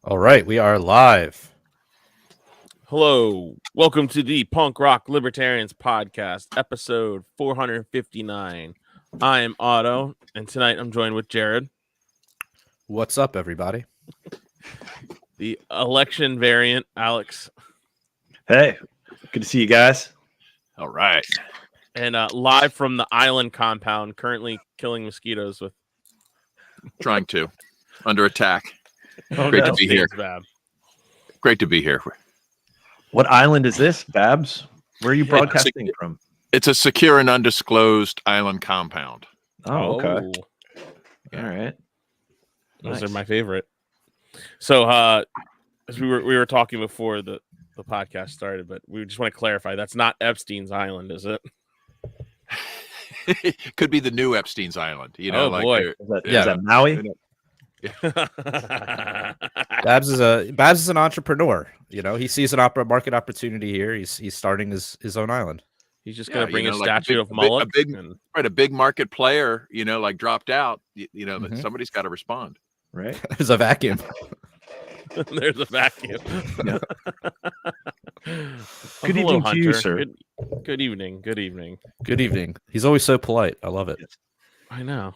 All right, we are live. Hello, welcome to the Punk Rock Libertarians Podcast, episode 459. I am Otto, and tonight I'm joined with Jared, What's up, everybody? the election variant, Alex, Hey, good to see you guys. All right. and live from the island compound, currently killing mosquitoes with Trying to. Under attack. Oh, Great no. to be here. Bab. Great to be here. What island is this, Babs? Where are you Yeah, broadcasting from? It's a secure and undisclosed island compound. Oh, okay. Yeah. All right. Those are Nice. my favorite. So, as we were talking before the podcast started, but we just want to clarify that's not Epstein's Island, is it? Could be the new Epstein's Island. You know, Oh, boy. Is that, Yeah. is that Maui? Babs is an entrepreneur. You know, he sees an market opportunity here. He's starting his own island. He's just gonna Yeah, bring you a know, like a statue big- of Moloch. a big- and- right, a big market player, you know, like dropped out. You know, Mhm. somebody's got to respond. Right. There's a vacuum. There's a vacuum. Yeah. Oh, Good hello, evening to you, Hunter. sir. Good evening. Good evening. Good evening. He's always so polite. I love it. I know.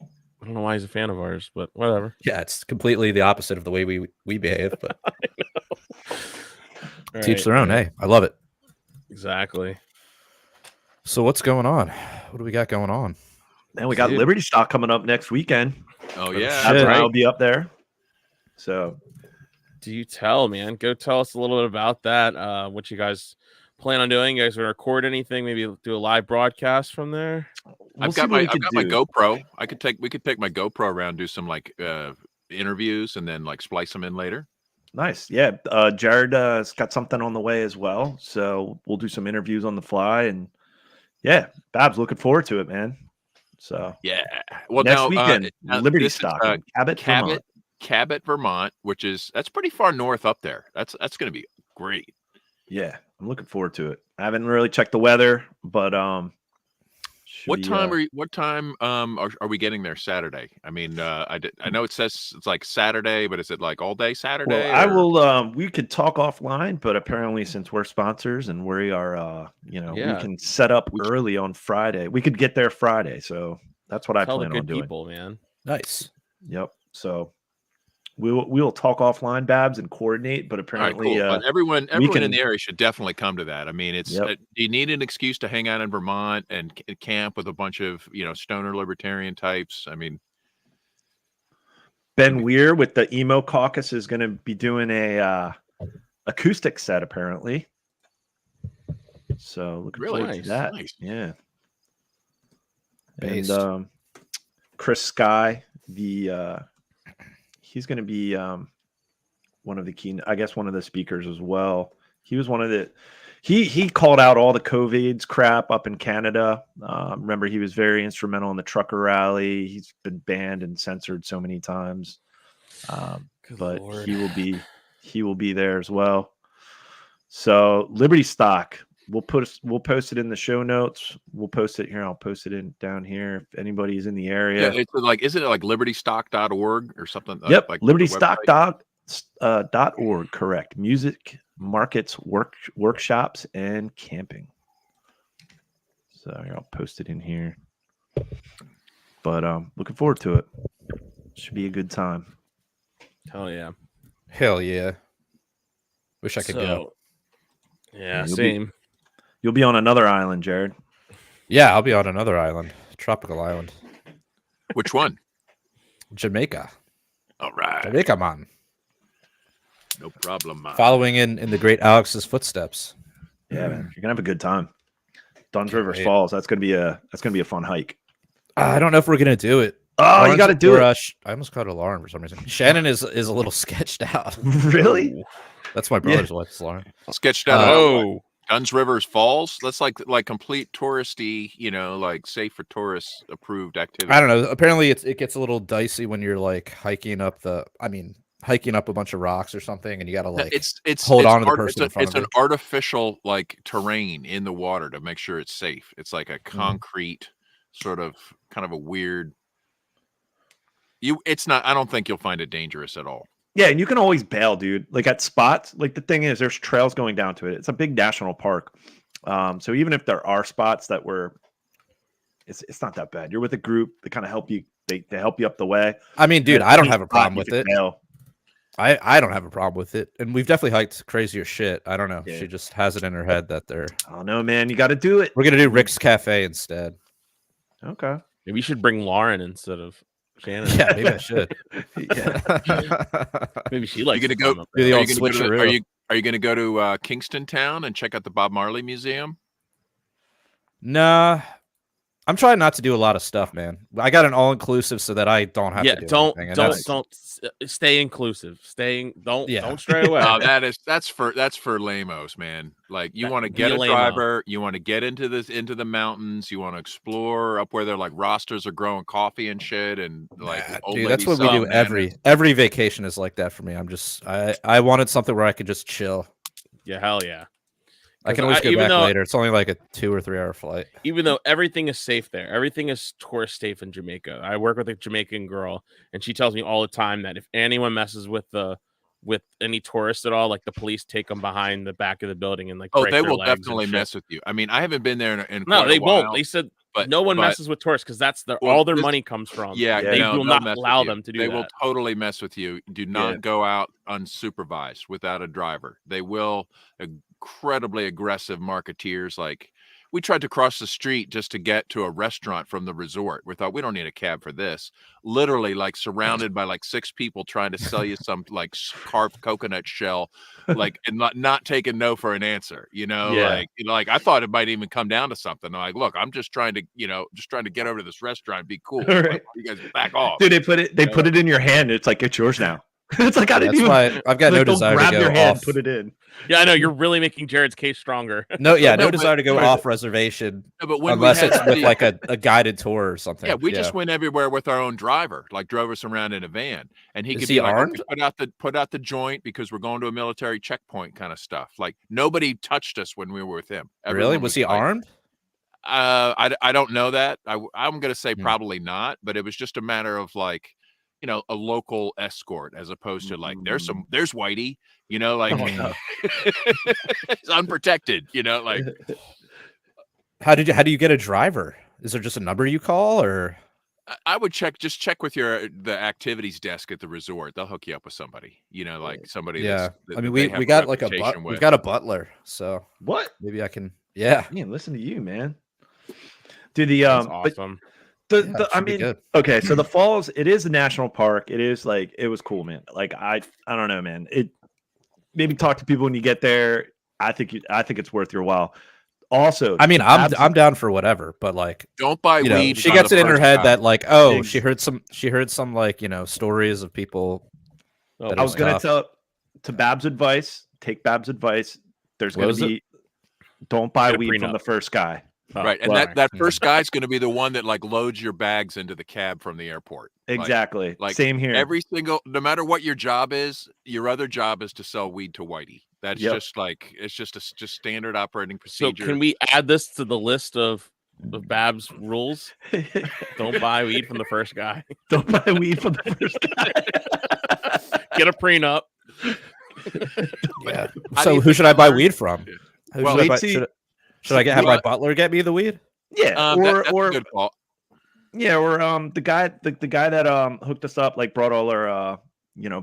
I don't know why he's a fan of ours, but whatever. Yeah, it's completely the opposite of the way we behave. But All teach right, their own. Hey, I love it. Exactly. So what's going on? What do we got going on? And we got Dude. Liberty Stock coming up next weekend. Oh, shit. yeah. Babs and right. I will be up there. So Do you tell, man? Go tell us a little bit about that. What you guys plan on doing? You guys gonna record anything? Maybe do a live broadcast from there? we'll see what we could my do. GoPro. We could take my GoPro around, do some like interviews, and then like splice them in later. Nice. Yeah. Jared has got something on the way as well. So we'll do some interviews on the fly. And yeah, Babs, looking forward to it, man. So Yeah. Well, next now, weekend, now Liberty this is, Stock in Cabot, Vermont. Cabot, Vermont, that's pretty far north up there. That's going to be great. Yeah, I'm looking forward to it. I haven't really checked the weather, but What time are we getting there Saturday? I mean, I know it says it's like Saturday, but is it like all day Saturday? Well, I will. We could talk offline, but apparently, since we're sponsors and we are, we Yeah. can set up early on Friday. We could get there Friday, so that's what I Tell the plan on good doing. people, man. Nice. Yep. So we will talk offline, Babs, and coordinate. But All right, apparently, cool. But everyone can- in the area should definitely come to that. I mean, it's Yep. you need an excuse to hang out in Vermont and camp with a bunch of stoner libertarian types. I mean, Ben Weir with the Emo Caucus is going to be doing a acoustic set, apparently. So looking Really? forward to that. Nice. Yeah. Based. And Chris Sky, he's going to be one of the speakers as well. He was one of the he called out all the COVID's crap up in Canada. Remember, he was very instrumental in the trucker rally. He's been banned and censored so many times. Good But Lord. he will be there as well. So Liberty Stock, we'll post it in the show notes. We'll post it here. I'll post it in down here if anybody's in the area. it's like, isn't it like libertystock.org or something? Yep, like the website? libertystock.org, correct. Music, markets, workshops, and camping. So here, I'll post it in here. But looking forward to it. Should be a good time. Hell yeah. Hell yeah. Wish I could go. Yeah, You'll be- same. You'll be on another island, Jared. Yeah, I'll be on another island, tropical island, Which one? Jamaica. All right, Jamaica, man. no problem. Following in the great Alex's footsteps. Yeah, man, you're gonna have a good time. Dunn's Rivers wait. Falls. That's gonna be a fun hike. I don't know if we're gonna do it. Oh, Lawrence you got to do or, it. I almost called her Lauren for some reason. Shannon is a little sketched out. Really? That's my brother's wife, Lauren. Sketched out. Oh, Dunn's Rivers Falls. That's like complete touristy, like safe for tourists approved activity. I don't know. Apparently, it gets a little dicey when you're like hiking up a bunch of rocks or something, and you got to like It's hold on to the art- person in front it's of an artificial like terrain in the water to make sure it's safe. It's like a concrete sort of kind of a weird. It's not. I don't think you'll find it dangerous at all. Yeah, and you can always bail, dude. Like at spots, like the thing is, there's trails going down to it. It's a big national park, so even if there are spots that were, it's not that bad. You're with a group that kind of help you. They help you up the way. I mean, dude, And I don't any have a spot problem you with can it. bail. I don't have a problem with it, and we've definitely hiked crazier shit. I don't know. Yeah. She just has it in her head that I don't know, man. You got to do it. we're gonna do Rick's Cafe instead. Okay. Maybe you should bring Lauren instead of Shannon. Yeah, maybe I should. Yeah. Maybe she likes gonna to go- come up Do there. the Are old you going to go to, switcheroo. are you going to go to Kingston Town and check out the Bob Marley Museum? Nah, I'm trying not to do a lot of stuff, man. I got an all inclusive so that I don't have Yeah, to do don't anything. And don't that's- stay inclusive. Don't Yeah. stray away. That's for lamos, man. Like you want to Be get a a lame-o. driver, you want to get into the mountains, you want to explore up where they're like rosters are growing coffee and shit, and like Nah, old dude, that's ladies what we do selling bananas. every vacation is like that for me. I wanted something where I could just chill. Yeah, hell yeah. I can always go even back though- later. It's only like a 2 or 3 hour flight. Even though everything is safe there, everything is tourist safe in Jamaica. I work with a Jamaican girl, and she tells me all the time that if anyone messes with any tourists at all, like the police take them behind the back of the building and like Oh, break they their will legs and definitely shit. mess with you. I mean, I haven't been there in No, quite they a while, won't. They said but no one but- messes with tourists because that's Well, all their this- money comes from. Yeah, Yeah, they no, will they'll not mess with allow you. them to do They that. will totally mess with you. Do not go out unsupervised without a driver. They will incredibly aggressive marketeers. Like we tried to cross the street just to get to a restaurant from the resort. We thought we don't need a cab for this. Literally, like surrounded by like 6 people trying to sell you some like carved coconut shell, like and not taking no for an answer. Yeah. Like I thought it might even come down to something. I'm like, look, I'm just trying to get over to this restaurant, be cool. Right. Like, you guys back off. Dude, they put it in your hand. It's like it's yours now. It's like I didn't That's even. why I've got no like, they'll desire to grab go your hand, off. put it in. Yeah, I know you're really making Jared's case stronger. No, yeah, No, no desire to go but- off reservation No, but when unless we had it's with like a guided tour or something. yeah, we just went everywhere with our own driver, like drove us around in a van, and he Is could he be like, armed? "Okay, put out the joint because we're going to a military checkpoint," kind of stuff. Like nobody touched us when we were with him. Really? Everyone Was he like, armed? I don't know that. I'm gonna say Hmm. probably not, but it was just a matter of like, a local escort as opposed to like there's Whitey, like Oh, no. it's unprotected, like How do you get a driver? Is there just a number you call or? I would just check with the activities desk at the resort. They'll hook you up with somebody, like somebody. Yeah, that I mean they we have got like reputation we've with. got a butler, so What? maybe I can. Yeah, Man, listen to you, man. Dude, the That's but awesome. yeah, I should be mean, good. okay, so the falls, it is a national park. It is like it was cool, man. Like I don't know, man. It maybe talk to people when you get there. I think it's worth your while. Also, I mean, I'm Babs- I'm down for whatever, but like Don't buy weed. she on gets the it in her first head time. that like, oh, Ex- she heard some like stories of people. Oh, that I was is gonna tough. tell to Bab's advice. Take Bab's advice. There's What gonna was it? be don't buy Get a weed from prenup. the first guy. Oh, Right, and well, that first guy's going to be the one that like loads your bags into the cab from the airport. Like, Exactly. like Same here. every single, no matter what your job is, your other job is to sell weed to Whitey. That's Yep. just like it's just standard operating So procedure. can we add this to the list of Bab's rules? Don't buy weed from the first guy. Don't buy weed from the first guy. Get a prenup. Yeah. How do So you who think should I that buy works? weed from? Who Well, should I wait, buy- see- should I have my butler get me the weed? Yeah, That's a or good call. yeah, or the guy that hooked us up, like brought all our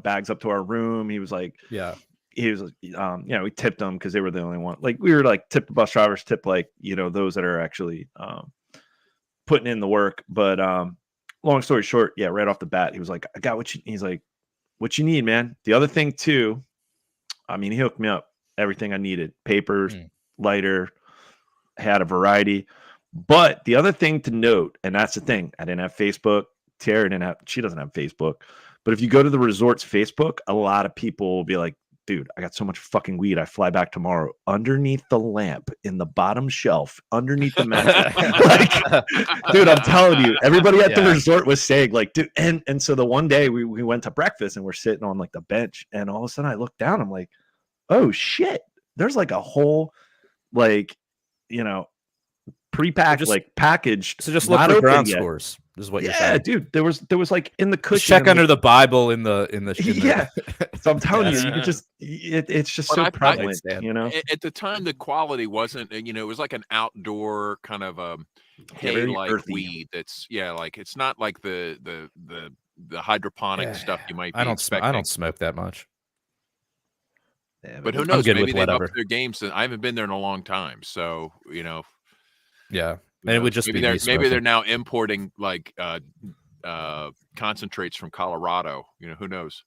bags up to our room. He was like, Yeah. he was we tipped them because they were the only one. Like we were like tip the bus drivers, tip like those that are actually putting in the work. But long story short, yeah, right off the bat, he was like, I got what you. He's like, what you need, man. The other thing too, I mean, he hooked me up everything I needed: papers, lighter, had a variety. But the other thing to note, and that's the thing, I didn't have Facebook. Tara she doesn't have Facebook. But if you go to the resort's Facebook, a lot of people will be like, dude, I got so much fucking weed. I fly back tomorrow. Underneath the lamp in the bottom shelf, underneath the mattress. Like, dude, I'm telling you, everybody at the Yeah. resort was saying, like, dude, and so the one day we went to breakfast and we're sitting on like the bench, and all of a sudden I look down, I'm like, oh shit, there's like a whole like, prepacked, just- like packaged. So just look not for open ground yet. scores. Is what you're Yeah, saying? dude. There was like in the Just cushion. check under the Bible in the Yeah. So I'm telling you, Yeah. you can just it's just But so I prevalent, stand. you know. At the time, the quality wasn't, it was like an outdoor kind of very hay-like earthy. weed. That's like it's not like the hydroponic stuff you might be I expecting. don't smoke that much. Yeah, But who I'm knows? good Maybe with they've whatever. upped their games. I haven't been there in a long time, so Yeah, who and it would knows? just maybe be they're me maybe they're smoking. now importing like concentrates from Colorado. Who knows?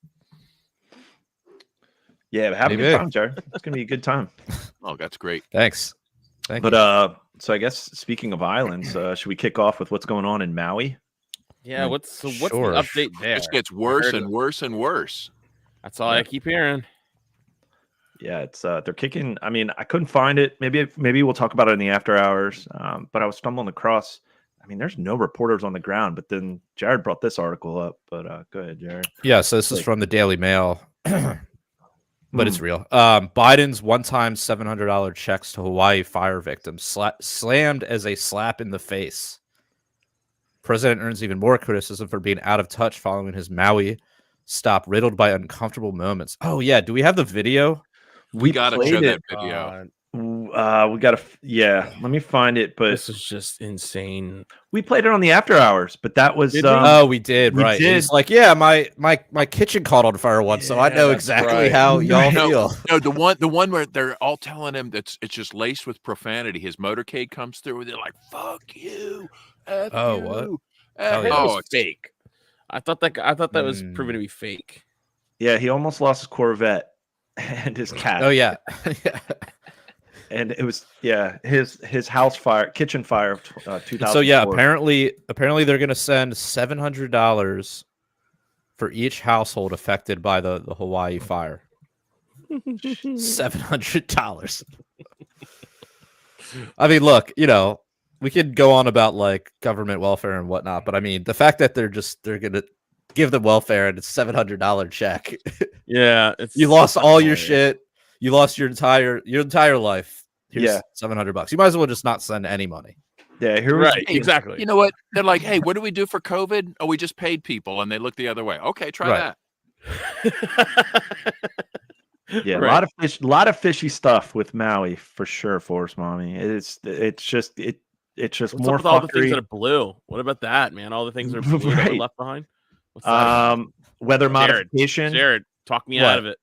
Yeah, have a Maybe. good time, Jared. It's gonna be a good time. Oh, that's great. Thanks. Thank But you. so I guess speaking of islands, should we kick off with what's going on in Maui? Yeah, what's the Sure. update there? It gets worse heard and worse and worse. That's all I keep hearing. Yeah, it's they're kicking. I mean, I couldn't find it. Maybe we'll talk about it in the after hours. But I was stumbling across. I mean, there's no reporters on the ground. But then Jared brought this article up. But go ahead, Jared. Yeah, so this is from the Daily Mail, but it's real. Biden's one-time $700 checks to Hawaii fire victims slammed as a slap in the face. President earns even more criticism for being out of touch following his Maui stop, riddled by uncomfortable moments. Oh yeah, do we have the video? We gotta played show it. that video. We gotta. Yeah, let me find it. But This is just insane. we played it on the after hours. But that was. Did we? Oh, we did. we Right. did. He's like, yeah, my kitchen caught on fire once, so I Yeah, know that's exactly right. how y'all No, feel. No, the one where they're all telling him it's just laced with profanity. His motorcade comes through, and they're like, "Fuck you!" F Oh, you, what? F-" Oh, yeah. That was it's fake. I thought that was proven to be fake. Yeah, he almost lost his Corvette and his cat. Oh yeah. And it was his house fire, kitchen fire of 2004. So yeah, apparently they're gonna send $700 for each household affected by the Hawaii fire. $700. I mean, look, we could go on about like government welfare and whatnot, but I mean, the fact that they're gonna give them welfare and it's $700 check. Yeah, You lost all your shit. You lost your entire life. Here's $700. You might as well just not send any money. Yeah, here Right, exactly. You know what? They're like, "Hey, what do we do for COVID? Oh, we just paid people," and they look the other way. Okay, try Right. that. Yeah, Right. a lot of fishy stuff with Maui for sure, Force Mommy. It's just What's more up with all the things fuckery. that are blue? What about that, man? All the things that are blue that were Right. left behind. What's that about? Weather Jared, modification. Jared, talk me What? out of it.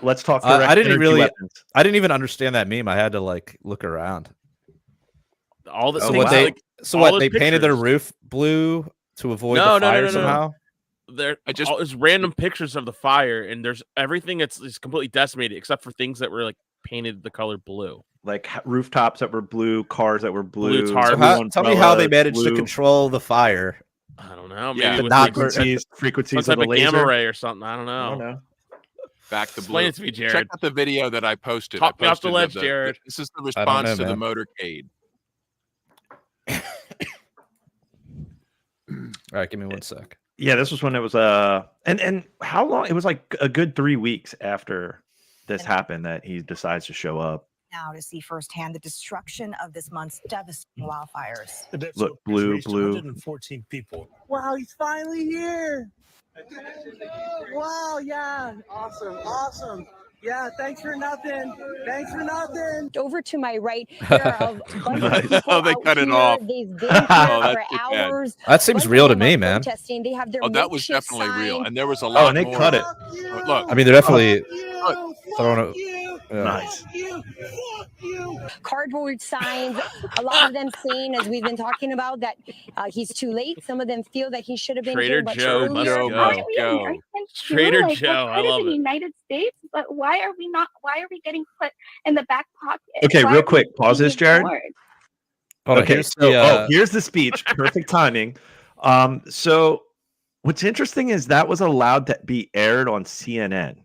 Let's talk. I direct didn't energy really- weapons. I didn't even understand that meme. I had to like look around. All the Oh, So things what wow. they like so all what those they painted their pictures. roof blue to avoid No, the no, no, fire no, no. somehow. It's random pictures of the fire, and there's everything that's completely decimated except for things that were like painted the color blue. Like rooftops that were blue, cars that were blue. tarps. So blue tell me how they umbrellas, managed to blue. control the fire. I don't know. Yeah, Maybe The with not- frequencies some of type the of laser. gamma ray or something. I don't I don't know. know. Back to Explain blue. it to me, Check Jared. out the video that I posted. Talk I me off the posted ledge, Jared. This is the I don't response know, to the man. motorcade. All right, give me 1 sec. Yeah, this was when it was and how long? It was like a good 3 weeks after this happened that he decides to show up. Now to see firsthand the destruction of this month's devastating wildfires. The death Look, toll has blue, reached blue. 114 people. Wow, he's finally here. Wow, yeah. Awesome. Yeah, thanks for nothing. Over to my right, there are a bunch of people Oh, they out cut it here. off. They've been here Oh, that's for too bad. hours. That seems Bunch of real to them me, are man. protesting. They have their Oh, that was makeshift definitely real, sign. and there was a Oh, lot and they more. cut it. Look, I mean, they're definitely throwing it. Nice. Cardboard signs. A lot of them saying, as we've been talking about, that he's too late. Some of them feel that he should have been Trader here much Joe earlier. must Joe go. must Why are we go. Americans too? Trader Like, Joe, we're I part love of the it. United States, but why are we not? Why are we getting put in the back pocket? Okay, Why real are we quick, pause this, being Jared. ignored? Hold on, Okay, here's so the, here's the speech. Perfect timing. So what's interesting is that was allowed to be aired on CNN.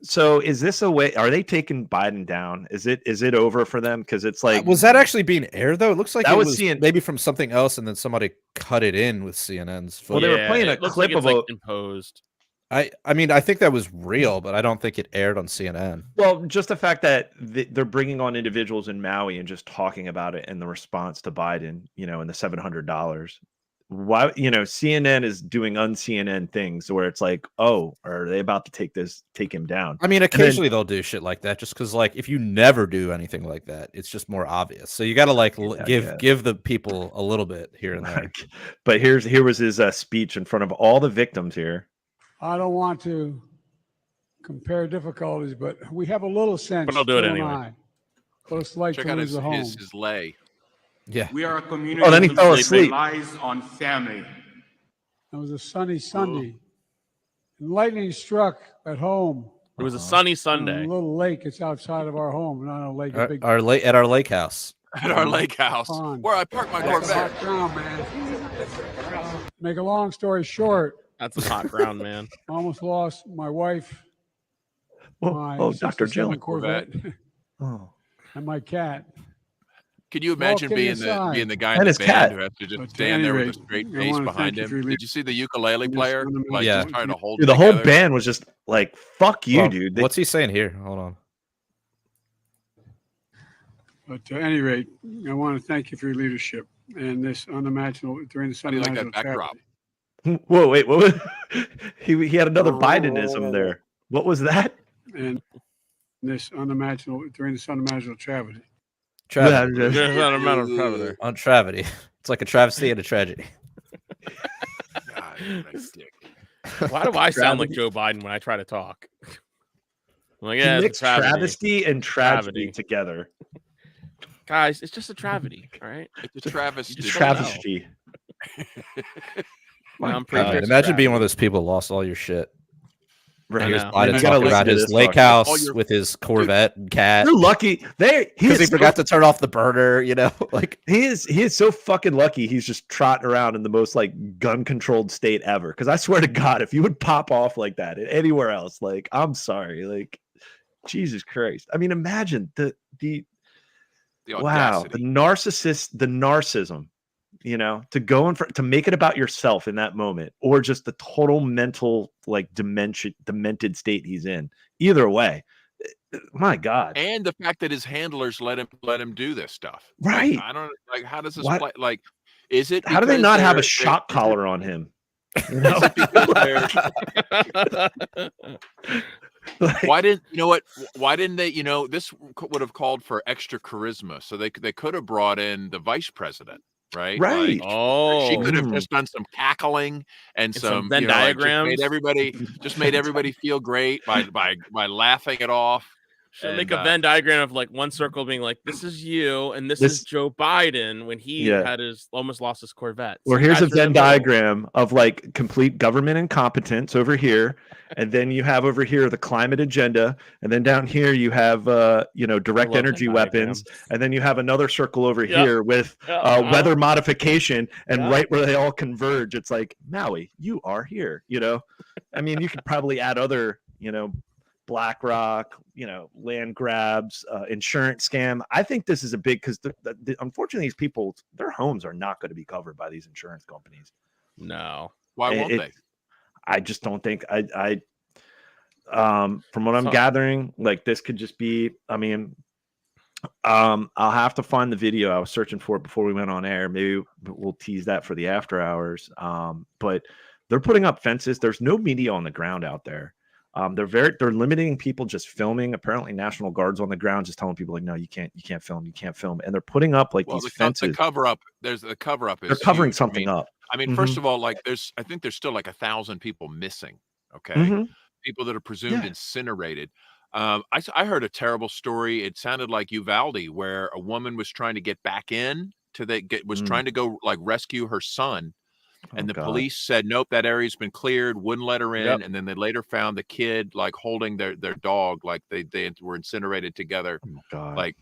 So is this a way? Are they taking Biden down? Is it over for them? Because it's like, was that actually being aired though? It looks like That it was was CNN. maybe from something else, and then somebody cut it in with CNN's Well, footage. they were playing a it looks clip like it's, of like, a- imposed. I mean, I think that was real, but I don't think it aired on CNN. well, just the fact that they're bringing on individuals in Maui and just talking about it and the response to Biden, and the $700, why, CNN is doing un-CNN things where it's like, oh, are they about to take him down? I mean, occasionally they'll do shit like that just because, like, if you never do anything like that, it's just more obvious. So you got to like give the people a little bit here and there. But here was his speech in front of all the victims here. I don't want to compare difficulties, but we have a little sense. But I'll do it anyway. What it's like Check to out lose a home. his lay. Yeah. We are a community then he fell asleep. relies on family. It was a sunny Sunday. And lightning struck at home. It was a sunny On Sunday. a little lake. It's outside of our home, not a lake. A big At our lake house. At our lake house, pond. where I park my Corvette. Hot ground, man. Make a long story short, That's a hot ground, man. I almost lost my wife, my Dr. Jill. 67 Corvette, Oh. and my cat. Can you imagine kidding being aside. the guy And in the his band cat. who has to But just to stand there with a any straight rate, I face wanna behind thank you him? for your Did you see the ukulele Yes, player like Yeah. just trying to hold Dude, it the whole together? band was just like, fuck you, Well, dude. What's he saying here? Hold on. But to any rate, I want to thank you for your leadership and this unimaginable during this How do you like unimaginable that backdrop? tragedy. Whoa, wait, what was he had another Bidenism there. What was that? And this unimaginable during this unimaginable tragedy. Travesty. There's not a amount of trouble there. On travesty. It's like a travesty and a tragedy. God, what a dick. Why do I sound like Joe Biden when I try to talk? I'm like, He yeah, it's a mixed travesty. travesty and tragedy together. Guys, it's just a travesty, all right? It's a travesty. just don't know. Travesty. I'm pretty sure it's Imagine being travesty. one of those people who lost all your shit. Right. Here's know. Biden You gotta talking listen about to his this lake fucker. house All your- with his Corvette and cat. You're lucky. Because he forgot to turn off the burner, like He is so fucking lucky. He's just trotting around in the most like gun controlled state ever. Because I swear to God, if you would pop off like that anywhere else, like I'm sorry, like Jesus Christ. I mean, imagine the wow, the audacity. the narcissism. To go in to make it about yourself in that moment, or just the total mental like demented state he's in. Either way, my God. And the fact that his handlers let him do this stuff. Right. Like, I don't like how does this What? play? Like, is it How do they because not have a they're- shock is it- collar on him? Is it because they're- Like, Why didn't Why didn't they? This would have called for extra charisma, so they could have brought in the vice president, right? Right. Like, Oh, she could have Mm. just done some cackling and some some Venn like, diagrams. just made everybody feel great by laughing it off. Should make And, a Venn diagram of like one circle being like, this is you, and this is This- Joe Biden when he Yeah. had almost lost his Corvette. Or So here's a guys are in the Venn middle. diagram of like complete government incompetence over here, and then you have over here the climate agenda, and then down here you have direct love energy Venn weapons, diagrams. and then you have another circle over Yeah. here with Yeah. weather modification, and Yeah. right where they all converge, it's like Maui, you are here. I mean, you could probably add other BlackRock, land grabs, insurance scam. I think this is a big because unfortunately these people, their homes are not going to be covered by these insurance companies. No. why won't It- they? I just don't think from what I'm So- gathering, like this could just be, I mean, I'll have to find the video. I was searching for it before we went on air. Maybe we'll tease that for the after hours. But they're putting up fences. There's no media on the ground out there. They're limiting people just filming. Apparently National Guard's on the ground just telling people like, no, you can't film. And they're putting up like Well, these the fences. cover up. There's the cover up. They're covering huge. something up. I mean, first of all, like I think there's still like 1,000 people missing. Okay. Mhm. People that are presumed Yeah. incinerated. I heard a terrible story. It sounded like Uvalde, where a woman was trying to get back in trying to go like rescue her son. And the God. police said, nope, that area's been cleared, wouldn't let her in. Yep. And then they later found the kid like holding their dog, like they were incinerated together. Oh, God. Like,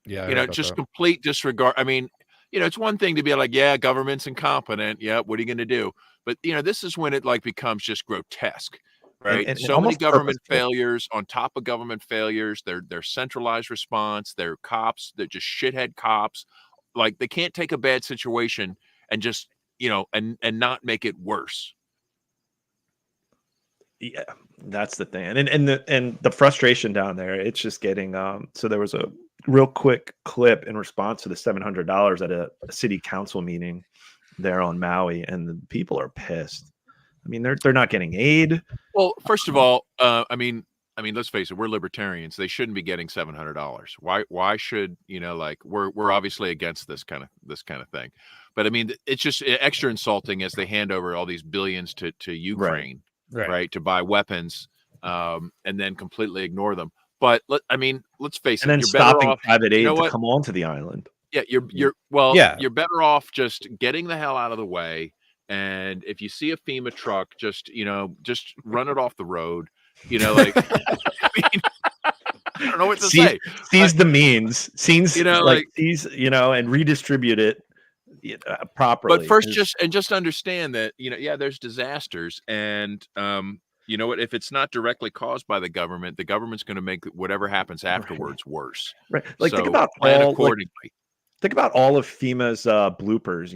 Yeah. just complete disregard. I mean, it's one thing to be like, yeah, government's incompetent. Yeah, what are you going to do? But this is when it like becomes just grotesque, right? and So many almost government purposeful. failures on top of government failures. Their centralized response. Their cops. They're just shithead cops. Like they can't take a bad situation and just and not make it worse. Yeah, that's the thing. And the frustration down there, it's just getting so there was a real quick clip in response to the $700 at a city council meeting there on Maui, and the people are pissed. I mean, they're not getting aid. Well, first of all, I mean, let's face it, we're libertarians. They shouldn't be getting $700. Why should, like we're obviously against this kind of thing. But I mean, it's just extra insulting as they hand over all these billions to Ukraine, right, to buy weapons, and then completely ignore them. But let's face it, And then you're stopping better off, private aid to what? come onto the island. Yeah, you're better off just getting the hell out of the way. And if you see a FEMA truck, just run it off the road. Like, I don't know what to say. Seize the means, seize, seize, and redistribute it properly. But first, just understand that there's disasters, and you know what? If it's not directly caused by the government's going to make whatever happens afterwards worse. Right. Like, so think about plan all, accordingly. Think about all of FEMA's bloopers.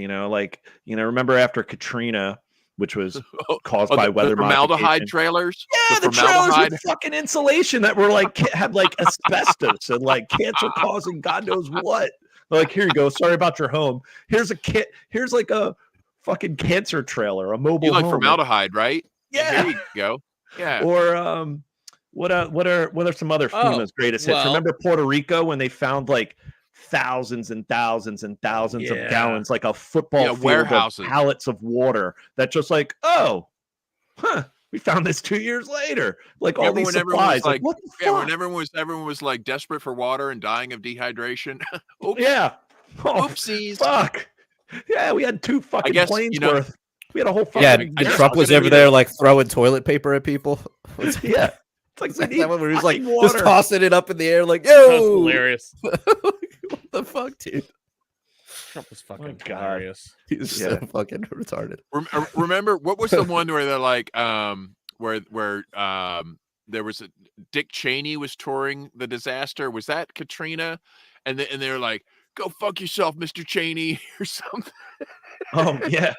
Remember after Katrina, which was caused by weather formaldehyde trailers. Yeah, the trailers with fucking insulation that were had asbestos and cancer causing God knows what. They're like, here you go. Sorry about your home. Here's a kit. Here's a fucking cancer trailer, a mobile. You like home. Formaldehyde, right? Yeah. Here you go. Yeah. Or what are some other FEMA's greatest hits? Remember Puerto Rico when they found thousands and thousands and thousands of gallons, like a football field warehouses, of pallets of water that just we found this 2 years later. All these supplies. What the fuck? When everyone was desperate for water and dying of dehydration. Oops. Yeah. Oh, oopsies. Fuck. Yeah, we had 2 fucking planes worth. We had a whole fucking. Yeah, Trump was over there throwing toilet paper at people. Yeah. It's that one where he's just tossing it up in the air, yo. That's hilarious. What the fuck, dude? Trump was fucking hilarious. He's so fucking retarded. Remember what was the one where they're where there was Dick Cheney was touring the disaster? Was that Katrina? And they were like, "Go fuck yourself, Mr. Cheney," or something. Oh yeah.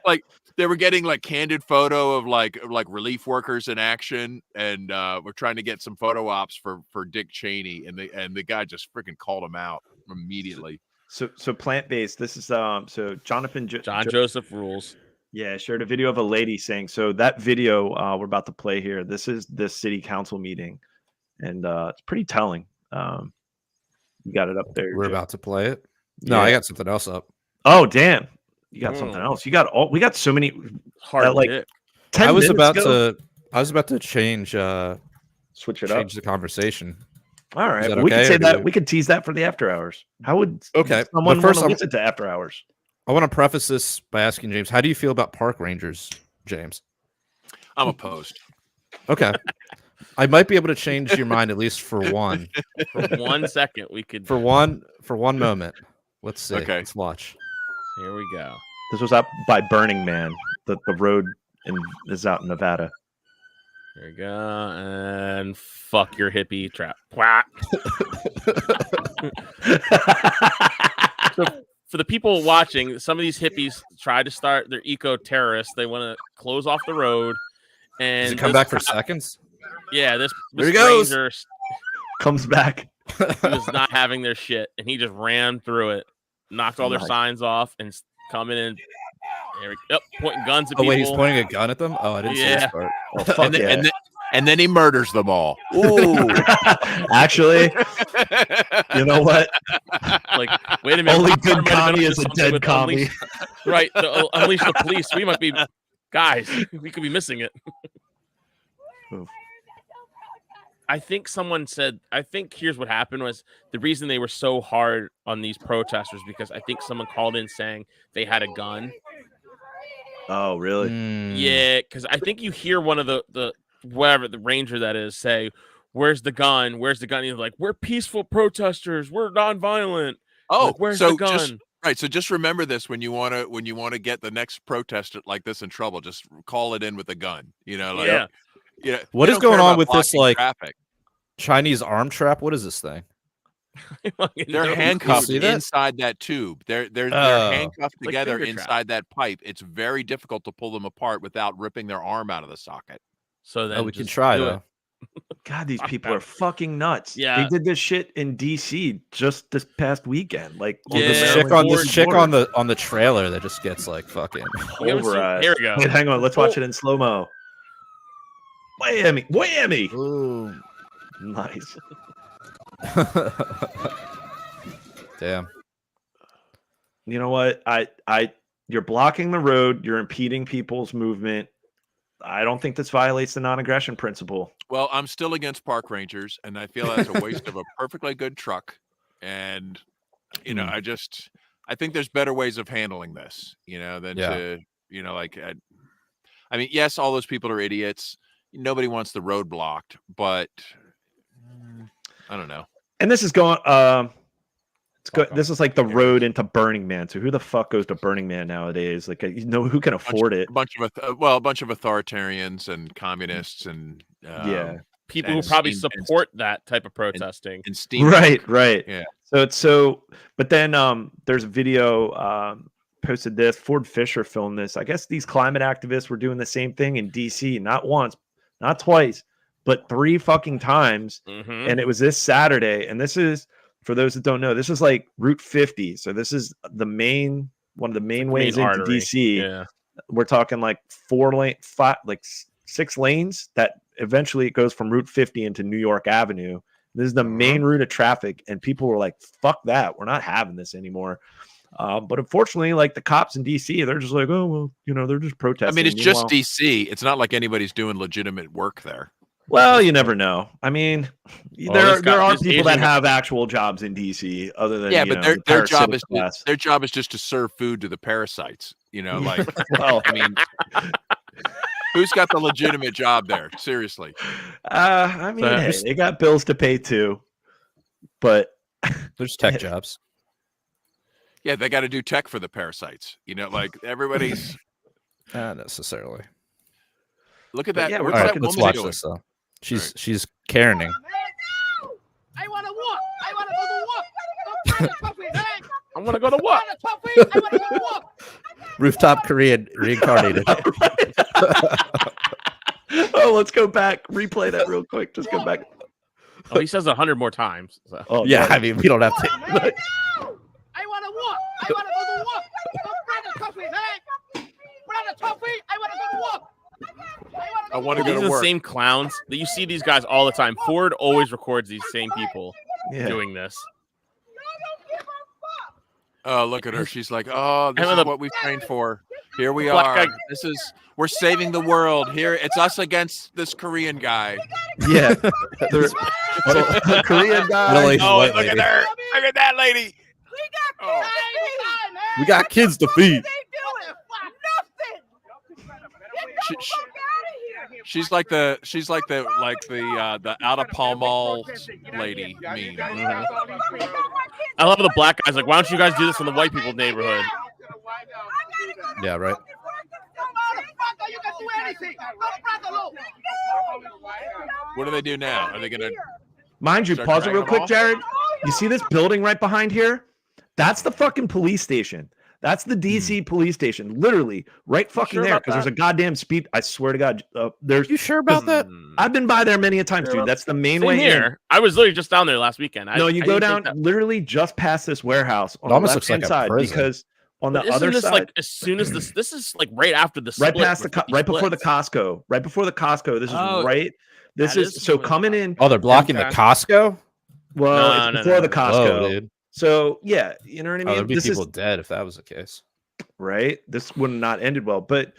They were getting candid photo of relief workers in action, and we're trying to get some photo ops for Dick Cheney, and the guy just freaking called him out immediately. So plant-based. This is John Joseph Rules. Yeah, shared a video of a lady saying. So that video we're about to play here. This is the city council meeting, and it's pretty telling. You got it up there. We're about to play it. No, I got something else up. Oh damn. You got something else. We got so many hard. I was about to change. Switch it up. Change the conversation. All right, we could say that. We could tease that for the after hours. How would someone want to listen to after hours? I want to preface this by asking James, how do you feel about park rangers, James? I'm opposed. Okay. I might be able to change your mind at least for one. For 1 second, we could. For one moment. Let's see. Okay. Let's watch. Here we go. This was up by Burning Man. The road is out in Nevada. There we go. And fuck your hippie trap. Quack. So for the people watching, some of these hippies try to start their eco-terrorists. They want to close off the road. And does it come back for seconds? Yeah, this there he goes. Ranger comes back. He was not having their shit, and he just ran through it, knocked all their signs off, and coming in. Pointing guns at people. Oh wait, he's pointing a gun at them. Oh, I didn't see this part. Oh, fuck and then he murders them all. Ooh, actually, you know what? Wait a minute. Only good commie is a dead commie. Right. Unleash the police. We might be guys. We could be missing it. I think someone said. I think here's what happened was the reason they were so hard on these protesters because I think someone called in saying they had a gun. Oh, really? Yeah, because I think you hear one of the whatever the ranger that is say, "Where's the gun? Where's the gun?" And he's like, "We're peaceful protesters. We're nonviolent." Oh, where's the gun? So just remember this when you want to get the next protester like this in trouble. Just call it in with a gun. Yeah. What is going on with this traffic? Chinese arm trap? What is this thing? They're handcuffed inside that tube. They're handcuffed together inside that pipe. It's very difficult to pull them apart without ripping their arm out of the socket. So then we can try though. God, these Fuck people them. are fucking nuts. Yeah. They did this shit in DC just this past weekend. Like on Yeah, the this Maryland chick on DC this chick border. on the trailer that just gets like fucking. You haven't seen- Pulverized. Here we go. Wait, hang on, let's watch it in slow mo. Whammy, whammy. Ooh. Nice. Damn. You know what? You're blocking the road. You're impeding people's movement. I don't think this violates the non-aggression principle. Well, I'm still against park rangers, and I feel that's a waste of a perfectly good truck. And you know, I think there's better ways of handling this. You know, than to like. I mean, yes, all those people are idiots. Nobody wants the road blocked, but I don't know. And this is going. This is like the road into Burning Man. So who the fuck goes to Burning Man nowadays? Like, who can afford it? A bunch of authoritarians and communists and people who probably support that type of protesting. And steam. Right. Yeah. But then there's a video posted this. Ford Fisher filmed this. I guess these climate activists were doing the same thing in DC, not once, not twice, but 3 fucking times. And it was this Saturday. And this is, for those that don't know, this is like Route 50. So this is one of the main ways into DC. Yeah. We're talking like 6 lanes that eventually it goes from Route 50 into New York Avenue. This is the main route of traffic, and people were like, fuck that. We're not having this anymore. But unfortunately, like the cops in DC, they're just like, oh, well, you know, they're just protesting. I mean, it's just DC. It's not like anybody's doing legitimate work there. Well, you never know. I mean, there are people that have actual jobs in DC other than but their job is just to serve food to the parasites. You know, like well, I mean, who's got the legitimate job there? Seriously. I mean, hey, they got bills to pay too, but there's tech jobs. Yeah, they got to do tech for the parasites. You know, like everybody's not necessarily. Look at that. Yeah, all right, let's watch this though. She's Karening. I want to walk. I want to go to walk. I want to go to walk. I want to go to walk. Rooftop Korean reincarnated. Oh, let's go back. Replay that real quick. Just go back. Oh, he says 100 more times. So. Oh, yeah, I mean, we don't have to. I want to walk. I want to go to walk. I want to go to walk. I want to These go are to the work. same clowns that you see these guys all the time. Ford always records these same people doing this. Oh, look at her. She's like, oh, this is what we've trained for. Here we Black are. We're saving the world. Here, it's us against this Korean guy. Yeah. Korean guy. Really? Oh, look at her. Look at that lady. We got kids to feed. She's like the out of Pall Mall lady meme. I love the black guys. Like, why don't you guys do this in the white people's neighborhood? Yeah, right. What do they do now? Are they gonna? Mind you, start pause it dragging real them quick, off? Jared. You see this building right behind here? That's the fucking police station. That's the DC police station. Literally, right fucking there. Because there's a goddamn speed. I swear to God, there's. You sure about that? I've been by there many a times, dude. That's the main way here. in. I was literally just down there last weekend. No, you go down literally just past this warehouse on It almost the looks like left-hand a side prison. because on the Isn't other this side, like as soon as this is like right after the right split past with the 50 right before the splits. Costco, right before the Costco. This is right. This that is is so what- coming in. Oh, they're blocking the Okay. Costco? Well, No, it's no, before no, the no. Costco, Whoa, dude. So yeah, you know what I Oh, mean. there'd be This people is dead if that was the case. right. This would have not ended well, but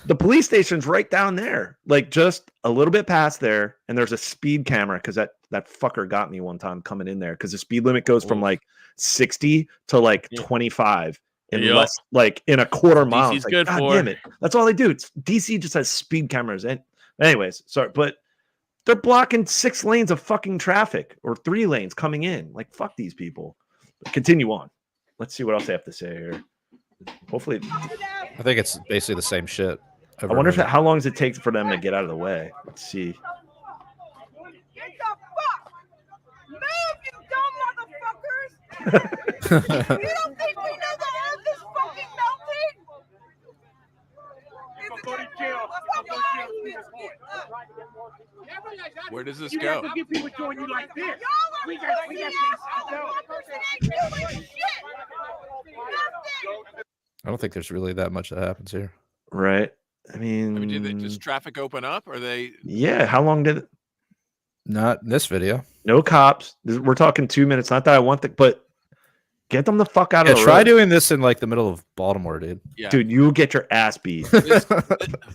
the police station's right down there, like just a little bit past there, and there's a speed camera because that fucker got me one time coming in there because the speed limit goes from like 60 to like 25 in Yep. less like in a quarter mile. DC's It's like, good God for. damn it. That's all they do. It's DC just has speed cameras. And anyways, sorry, but they're blocking 6 lanes of fucking traffic or 3 lanes coming in. Like, fuck these people. But continue on. Let's see what else they have to say here. Hopefully, I think it's basically the same shit. I wonder if how long does it take for them to get out of the way. Let's see. Get the fuck! Move, you dumb motherfuckers! You don't think we know the earth is fucking melting? Go to jail. Fuck out of here. Where does this You go? have to get people join you like this. We got I don't think there's really that much that happens here. Right. I I mean, mean, does traffic open up? Or they? yeah. How long did it? Not in this video. No cops. We're talking 2 minutes. Not that I want the, but get them the fuck out Yeah, of the try road. doing this in like the middle of Baltimore, dude. Yeah. Dude, you'll get your ass beat. Listen,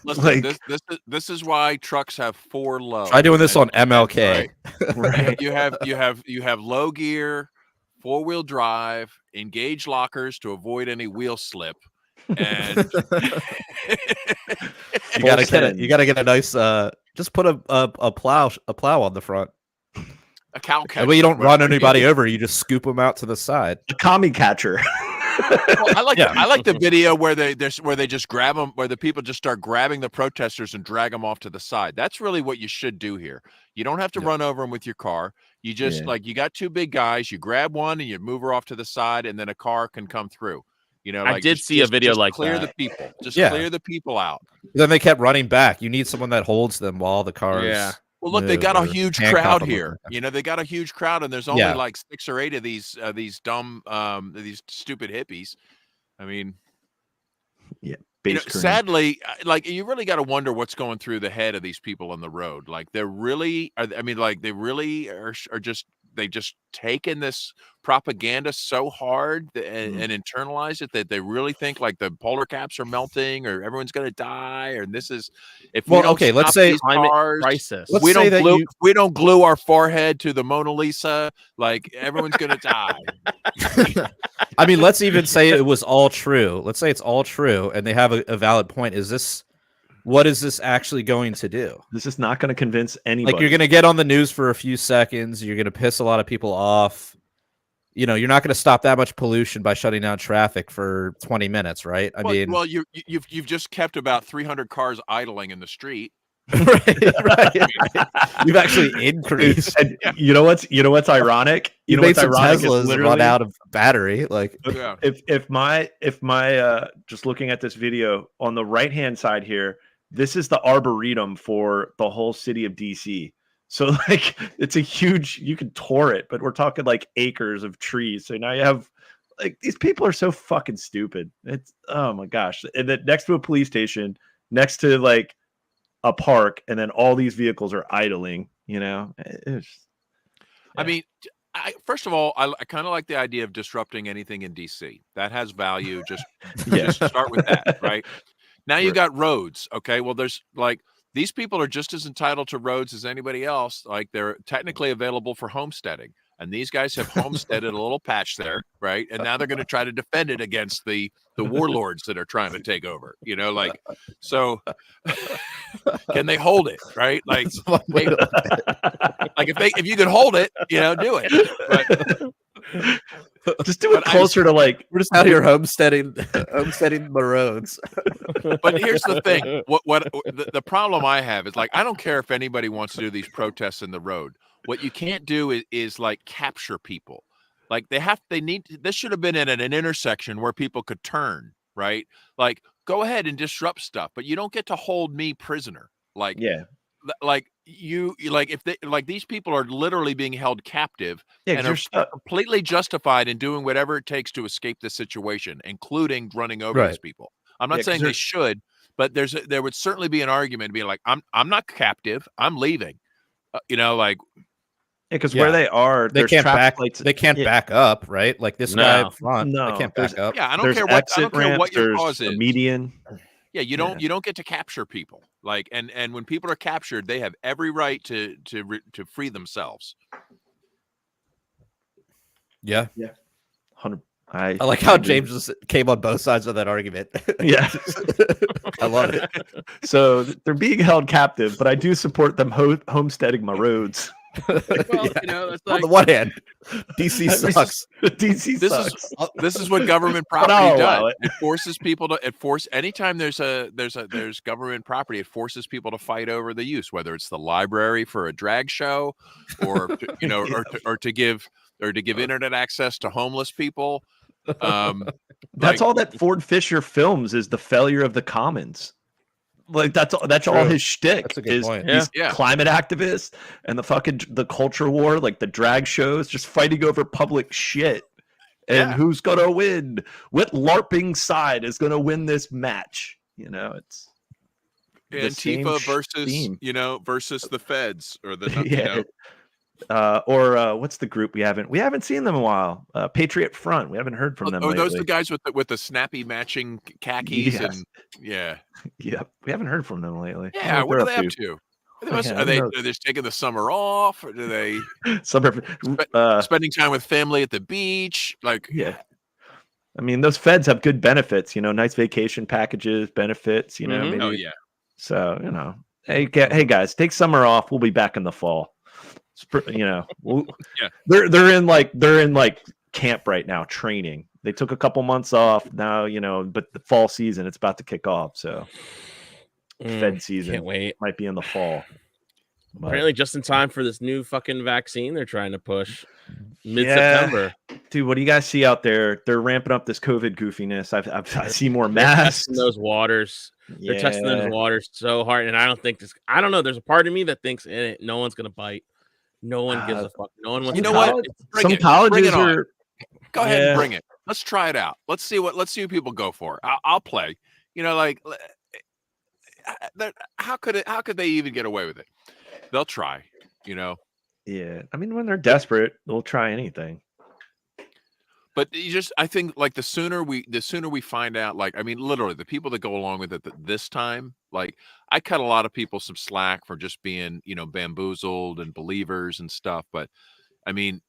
Like- this is why trucks have 4 low. Try doing this on And- MLK. Right. You have low gear, 4-wheel drive, engage lockers to avoid any wheel slip, and You gotta get a nice just put a plow on the front. a cow catcher. That way you don't run whatever anybody you- over, you just scoop them out to the side. A commie catcher. Well, I like Yeah. I like the video where they just grab them, where the people just start grabbing the protesters and drag them off to the side. That's really what you should do here. You don't have to run over them with your car. You just Yeah. like, you got 2 big guys, you grab one and you move her off to the side, and then a car can come through. You know, I like, did see a video like clear that. the people. Just Yeah. clear the people out. Then they kept running back. You need someone that holds them while the cars. Yeah. Well, look, they move got a or huge handcuff crowd them. here. You know, they got a huge crowd, and there's only Yeah. like 6 or 8 of these dumb these stupid hippies. I mean, Base Korean. sadly, like, you really got to wonder what's going through the head of these people on the road. Like, they're really, I mean, like, they really are just, they just taken this propaganda so hard and internalize it that they really think like the polar caps are melting or everyone's going to die. Or this is, if we Well, don't okay, let's stop say these Climate cars, crisis. Let's we say don't that glue, you- if we don't glue our forehead to the Mona Lisa, like, everyone's going to die. I mean, let's even say it was all true. Let's say it's all true, and they have a valid point. What is this actually going to do? This is not going to convince anybody. Like, you're going to get on the news for a few seconds. You're going to piss a lot of people off. You know, you're not going to stop that much pollution by shutting down traffic for 20 minutes, right? I mean, you've just kept about 300 cars idling in the street. right. You've actually increased. And you know what's ironic? You know made what's some ironic is Teslas run literally- out of battery. Like, Yeah. if my just looking at this video on the right hand side here, this is the arboretum for the whole city of DC. So like, it's a huge, you could tour it, but we're talking like acres of trees. So now you have, like, these people are so fucking stupid. It's, oh my gosh. And then next to a police station, next to like a park, and then all these vehicles are idling, you know. I mean, first of all, I kind of like the idea of disrupting anything in DC. That has value. Just start with that, right? Now you got roads. Okay, well, there's like, these people are just as entitled to roads as anybody else. Like, they're technically available for homesteading, and these guys have homesteaded a little patch there, right? And now they're going to try to defend it against the warlords that are trying to take over. You know, like, so can they hold it, right? Like, wait a like if you could hold it, you know, do it. But, just do it closer to like, we're just out here homesteading the roads. but here's the thing: the problem I have is, like, I don't care if anybody wants to do these protests in the road. What you can't do is like capture people. Like, this should have been at an intersection where people could turn, right? Like, go ahead and disrupt stuff, but you don't get to hold me prisoner. Like, yeah. Like, if they, like, these people are literally being held captive, Yeah, and are completely justified in doing whatever it takes to escape the situation, including running over these people. I'm not saying they should, but there would certainly be an argument to be like, I'm not captive, I'm leaving. You know, like, because where they are, they can't back up, right? Like, this guy up front, no, they can't back up. Yeah, I don't care what your cause is. A median. Yeah, you don't get to capture people. Like, and when people are captured, they have every right to free themselves. Yeah. 100. I like how James just came on both sides of that argument. Yeah. I love it. So they're being held captive, but I do support them homesteading my roads. Well, you know, that's On like, the one hand, DC sucks. DC sucks. This is what government property does. It forces people to anytime there's government property, it forces people to fight over the use, whether it's the library for a drag show, or or to give internet access to homeless people. That's all that Ford Fisher films is the failure of the commons. Like that's all his shtick. That's a good is point. These Yeah. climate activists and the culture war, like the drag shows, just fighting over public shit. And Yeah. who's gonna win? What LARPing side is gonna win this match? You know, it's the same Antifa versus theme. versus the feds or the What's the group we haven't seen them in a while? Patriot Front. We haven't heard from them Oh, lately. those the guys with the snappy matching khakis Yes. and yeah. Yep, we haven't heard from them lately. I Yeah, don't what know are they up to? Are they just taking the summer off, or do they spending time with family at the beach? Like, yeah. I mean, those feds have good benefits, nice vacation packages, benefits, maybe. Oh yeah. So, hey guys, take summer off. We'll be back in the fall. Yeah. They're in like camp right now, training. They took a couple months off now, but the fall season, it's about to kick off. So Fed season Can't wait. might be in the fall. But, Apparently, just in time for this new fucking vaccine they're trying to push mid-September. Dude, what do you guys see out there? They're ramping up this COVID goofiness. I see more masks. Testing those waters. They're testing those waters so hard, and I don't know. There's a part of me that thinks no one's gonna bite. No one gives a fuck. No one wants. You know to what? bite. Some colleges are. Go ahead and bring it. Let's try it out. Let's see what people go for. I'll play. How could they even get away with it? They'll try. Yeah, I mean, when they're desperate, they'll try anything. But I think like the sooner we find out, like, I mean, literally the people that go along with it this time, like I cut a lot of people some slack for just being, bamboozled and believers and stuff. But I mean,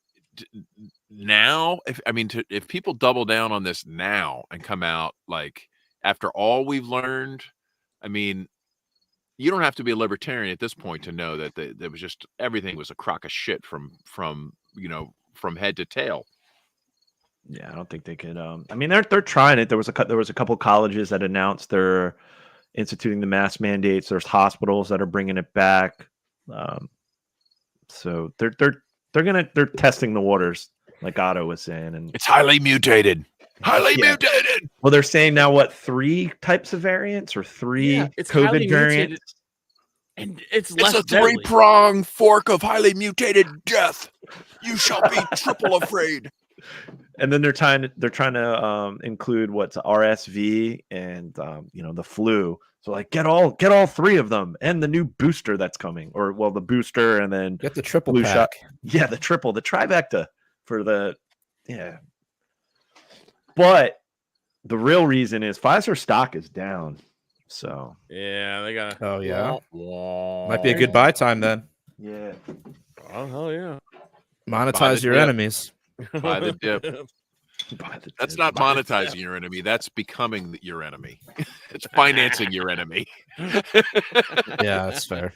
now, if people double down on this now and come out like after all we've learned, I mean, you don't have to be a libertarian at this point to know that there was just everything was a crock of shit from head to tail. Yeah, I don't think they could. I mean, they're trying it. There was a couple colleges that announced they're instituting the mask mandates. There's hospitals that are bringing it back. So they're testing the waters, like Otto was saying, and it's highly mutated. Mutated. Well, they're saying now 3 types of variants or 3 COVID variants, and it's a 3-pronged fork of highly mutated death. You shall be triple afraid. And then they're trying to include what's RSV and the flu. So like get all 3 of them and the new booster that's coming, or the booster and then get the triple flu pack. shot. Yeah, the trifecta for But the real reason is Pfizer stock is down. So yeah, they got. Oh yeah, might be a good buy time then. Yeah. Oh hell yeah. Monetize your enemies. Buy the dip. That's not monetizing your enemy. That's becoming your enemy. It's financing your enemy. Yeah, that's fair.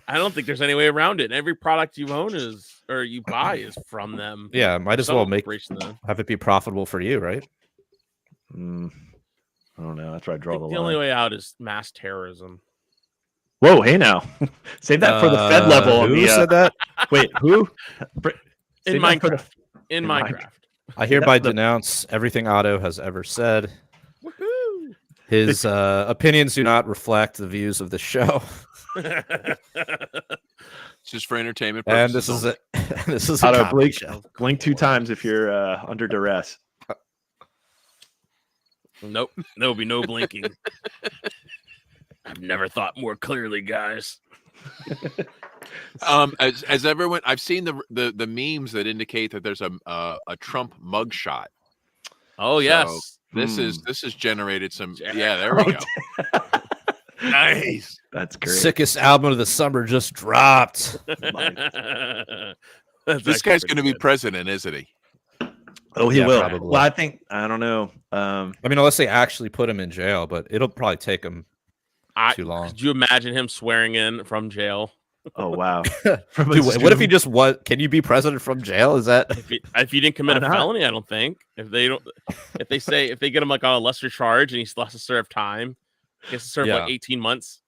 I don't think there's any way around it. Every product you own you buy is from them. Yeah, might as well have it be profitable for you, right? I don't know. That's where I draw the line. The only way out is mass terrorism. Whoa, hey now. Save that for the Fed level. Who said that? Wait, who? In Minecraft. In Minecraft. I hereby denounce everything Otto has ever said. Woohoo! His opinions do not reflect the views of the show. It's just for entertainment And purposes. this is it. This is Otto, a comedy show. blink 2 times if you're under duress. Nope. There will be no blinking. I've never thought more clearly, guys. As everyone, I've seen the memes that indicate that there's a Trump mugshot. Oh yes, so this has generated some. Yeah, there we go. Nice, that's great. Sickest album of the summer just dropped. This guy's going to be president, isn't he? Oh, he will. Probably. Well, I don't know. I mean, unless they actually put him in jail, but it'll probably take him too long. Could you imagine him swearing in from jail? Oh wow! Dude, what if he just was? Can you be president from jail? Is that if he didn't commit a felony? I don't think. If they get him like on a lesser charge and he still has to serve time, he has to serve like 18 months.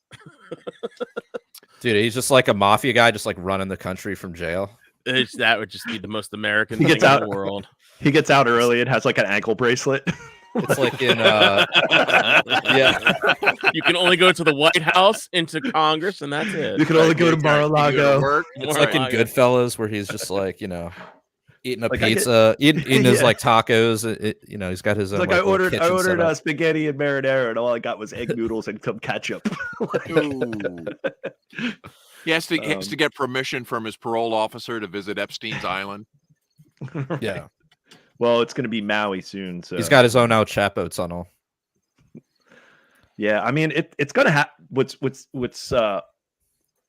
Dude, he's just like a mafia guy, just like running the country from jail. That would just be the most American He thing gets out, in the world. He gets out early and has like an ankle bracelet. It's like in yeah. You can only go to the White House, into Congress, and that's it. You can only go to Exactly. You go to Mar-a-Lago. work. It's like in Mar-a-Lago. Goodfellas where he's just like, you know, eating a Like, I get- pizza, eating his Yeah. like tacos. You know, he's got his It's own. like I little ordered kitchen set up. spaghetti and marinara, and all I got was egg noodles and some ketchup. Ooh. He has to get permission from his parole officer to visit Epstein's Island. Right. Yeah, Well, it's going to be Maui soon, so he's got his own El Chapo tunnel. Yeah, I mean, it's going to have what's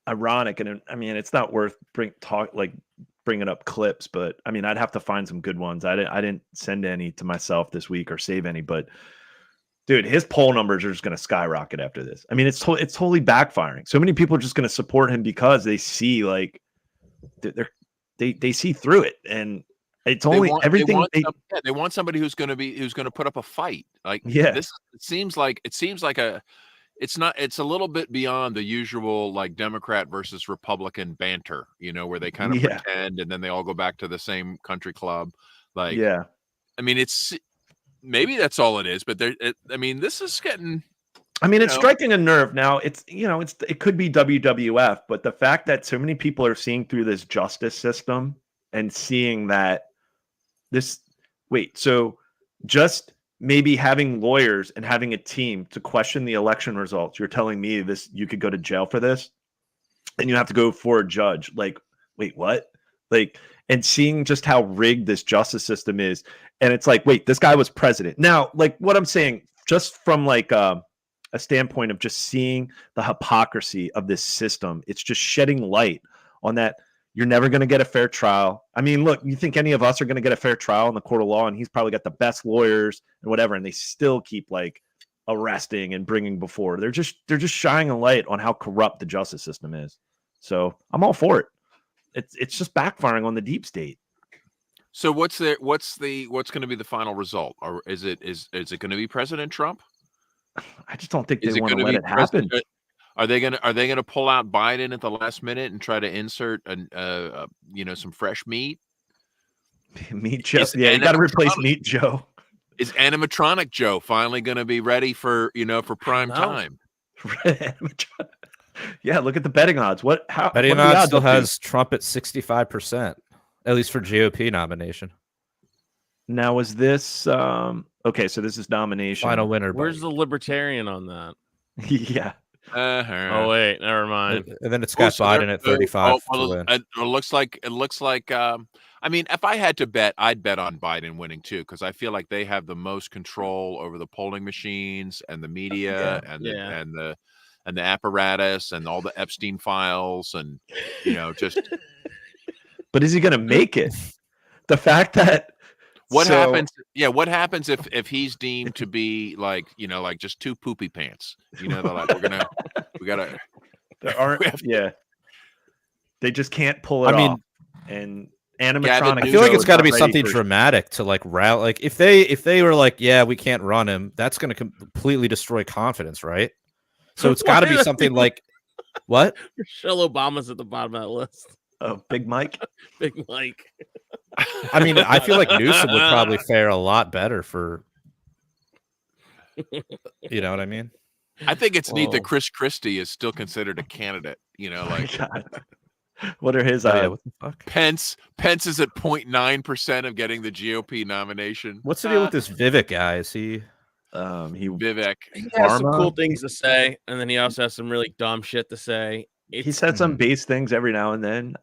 ironic, and I mean, it's not worth bringing up clips, but I mean, I'd have to find some good ones. I didn't send any to myself this week or save any, but dude, his poll numbers are just going to skyrocket after this. I mean, it's totally backfiring. So many people are just going to support him because they see like they see through it, and it's only everything. They want somebody who's going to put up a fight. Like this, it seems like it's a little bit beyond the usual like Democrat versus Republican banter, you know, where they kind of pretend and then they all go back to the same country club. Like, I mean, maybe that's all it is, but I mean, this is getting. I mean, it's striking a nerve. Now, it could be WWF, but the fact that so many people are seeing through this justice system and seeing that so just maybe having lawyers and having a team to question the election results. You're telling me you could go to jail for this, and you have to go for a judge. Like, wait, what? Like, and seeing just how rigged this justice system is, and it's like, wait, this guy was president. Now, like what I'm saying, just from like a standpoint of just seeing the hypocrisy of this system, it's just shedding light on that. You're never going to get a fair trial. I mean, look, you think any of us are going to get a fair trial in the court of law, and he's probably got the best lawyers and whatever, and they still keep like arresting and bringing before. They're just shining a light on how corrupt the justice system is. So I'm all for it. It's just backfiring on the deep state. So what's going to be the final result? Or is it going to be President Trump? I just don't think they want to let it happen. Are they gonna pull out Biden at the last minute and try to insert some fresh meat? Meat Joe. Yeah, you got to replace Meat Joe. Is animatronic Joe finally going to be ready for prime time? Yeah, look at the betting odds. Betting odds still has Trump at 65%, at least for GOP nomination. Now, is this okay? So this is nomination. Final winner. Where's the libertarian on that? Yeah. Oh wait, never mind. And then it's got Biden at 35 to win. It looks like. I mean, if I had to bet, I'd bet on Biden winning too, because I feel like they have the most control over the polling machines and the media and the apparatus and all the Epstein files and just. But is he going to make it? The fact that. What happens? Yeah, what happens if he's deemed to be like just two poopy pants? They're like we gotta. There aren't. They just can't pull it off. And animatronic. I feel like it's got to be something dramatic to like rally. Like if they were like, yeah, we can't run him, that's going to completely destroy confidence, right? So it's got to be something like what? Michelle Obama's at the bottom of that list. Oh, Big Mike. Big Mike. I mean, I feel like Newsom would probably fare a lot better for. You know what I mean? I think it's neat that Chris Christie is still considered a candidate. What are his what the fuck? Pence is at 0.9% of getting the GOP nomination. What's the deal with this Vivek guy? Is he Vivek? He has some cool things to say, and then he also has some really dumb shit to say. He said some base things every now and then.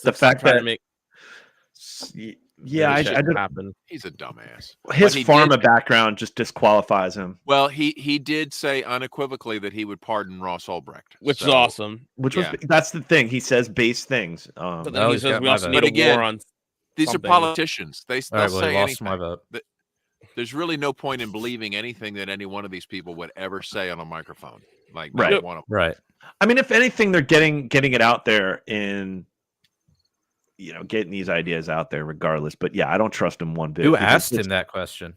The fact that I didn't happen. He's a dumbass. His pharma background just disqualifies him. Well, he did say unequivocally that he would pardon Ross Ulbricht, which is awesome. That's the thing. He says base things. But then he says we also need a war on. These are politicians. They'll say anything. My vote. There's really no point in believing anything that any one of these people would ever say on a microphone. Like right. One of them. Right. I mean, if anything, they're getting it out there in. Getting these ideas out there regardless. But yeah, I don't trust him one bit. Who asked him that question?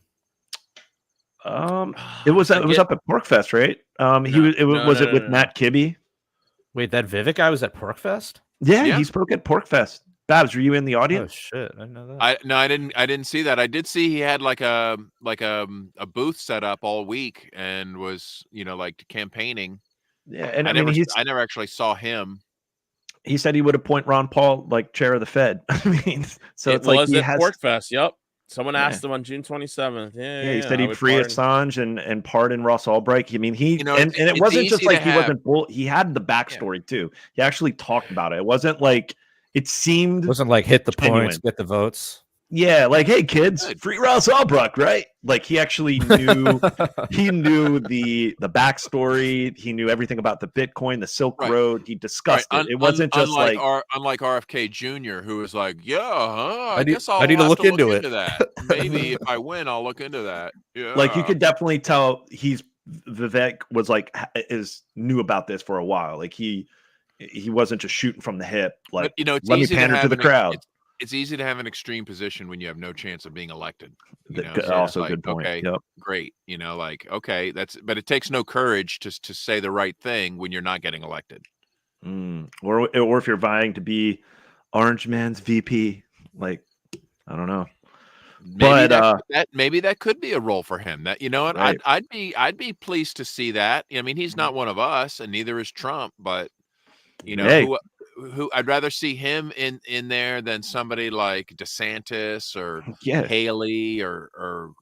It was up at PorkFest, right? Was it with Matt Kibbe? Wait, that Vivek guy was at PorkFest? Yeah, he spoke at PorkFest Babs, were you in the Oh audience? shit! I didn't know that. I didn't see that. I did see he had like a booth set up all week and was, like campaigning. Yeah, and I never actually saw him. he said he would appoint Ron Paul like chair of the Fed. I mean, so it's like he at has. Pork Fest. Yep. Someone Yeah. asked him on June 27th. Yeah, he said he'd free Assange and pardon Ross Ulbricht. I mean, and it it's wasn't just easy like to he have- wasn't bull. He had the backstory too. He actually talked about it. It wasn't like it seemed. It wasn't like hit the genuine. points, get the votes. Yeah, like, hey kids, Good. free Ross Ulbricht, right? Like he actually knew he knew the backstory. He knew everything about the Bitcoin, the Silk Right. Road. He discussed it. It wasn't just unlike like unlike RFK Jr., who was like, yeah, huh? I need- guess I'll I need to have look into it." that. Maybe if I win, I'll look into that. Yeah, like you could definitely tell Vivek was like knew about this for a while. Like he wasn't just shooting from the hip. Like but, it's let me easy pander to have the crowd. It's easy to have an extreme position when you have no chance of being elected. Also, it's good point. Okay, Yep. great. Okay, but it takes no courage to say the right thing when you're not getting elected. Or if you're vying to be Orange Man's VP, like I don't know. Maybe that could be a role for him. That what, Right. I'd be pleased to see that. I mean, he's not one of us, and neither is Trump. But Hey. who I'd rather see him in there than somebody like DeSantis or Yeah. Haley or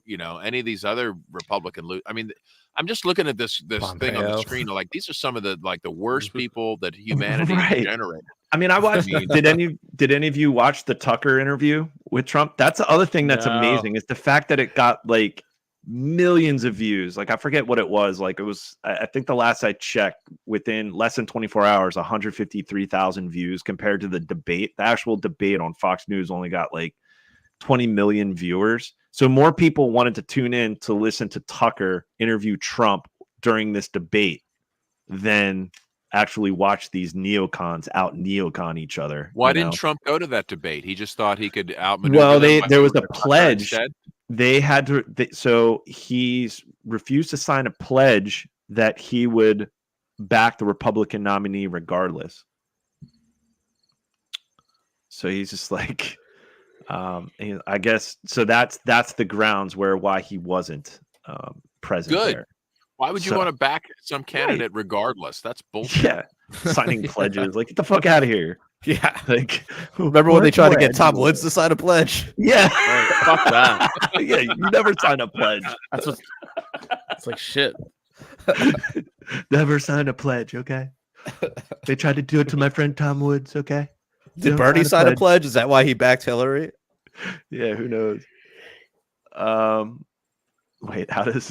any of these other Republican. I mean, I'm just looking at this thing on the Pompeo. screen. Like these are some of the worst people that humanity Right. generated. I mean, I watched. Did any of you watch the Tucker interview with Trump? That's the other thing that's No. amazing is the fact that it got like millions of views. Like I forget what it was. Like it was. I think the last I checked, within less than 24 hours, 153,000 views compared to the debate. The actual debate on Fox News only got like 20 million viewers. So more people wanted to tune in to listen to Tucker interview Trump during this debate than actually watch these neocons out neocon each other. Why you know? didn't Trump go to that debate? He just thought he could outmaneuver. Well, them by there was going a to Tucker pledge. instead? They had to. So he's refused to sign a pledge that he would back the Republican nominee regardless. So he's just like, I guess. So that's the grounds why he wasn't present. Good. There. Why would you So- want to back some candidate regardless? That's bullshit. Yeah, signing pledges. Like, get the fuck out of here. Yeah. Like, Remember when they what tried to get pledge? Tom Woods to sign a pledge? Yeah. Fuck that. Yeah, you never sign a pledge. It's like shit. Never sign a pledge, okay? They tried to do it to my friend Tom Woods, okay? Did Don't Bernie sign a pledge? Is that why he backed Hillary? Yeah, who knows? Wait, how does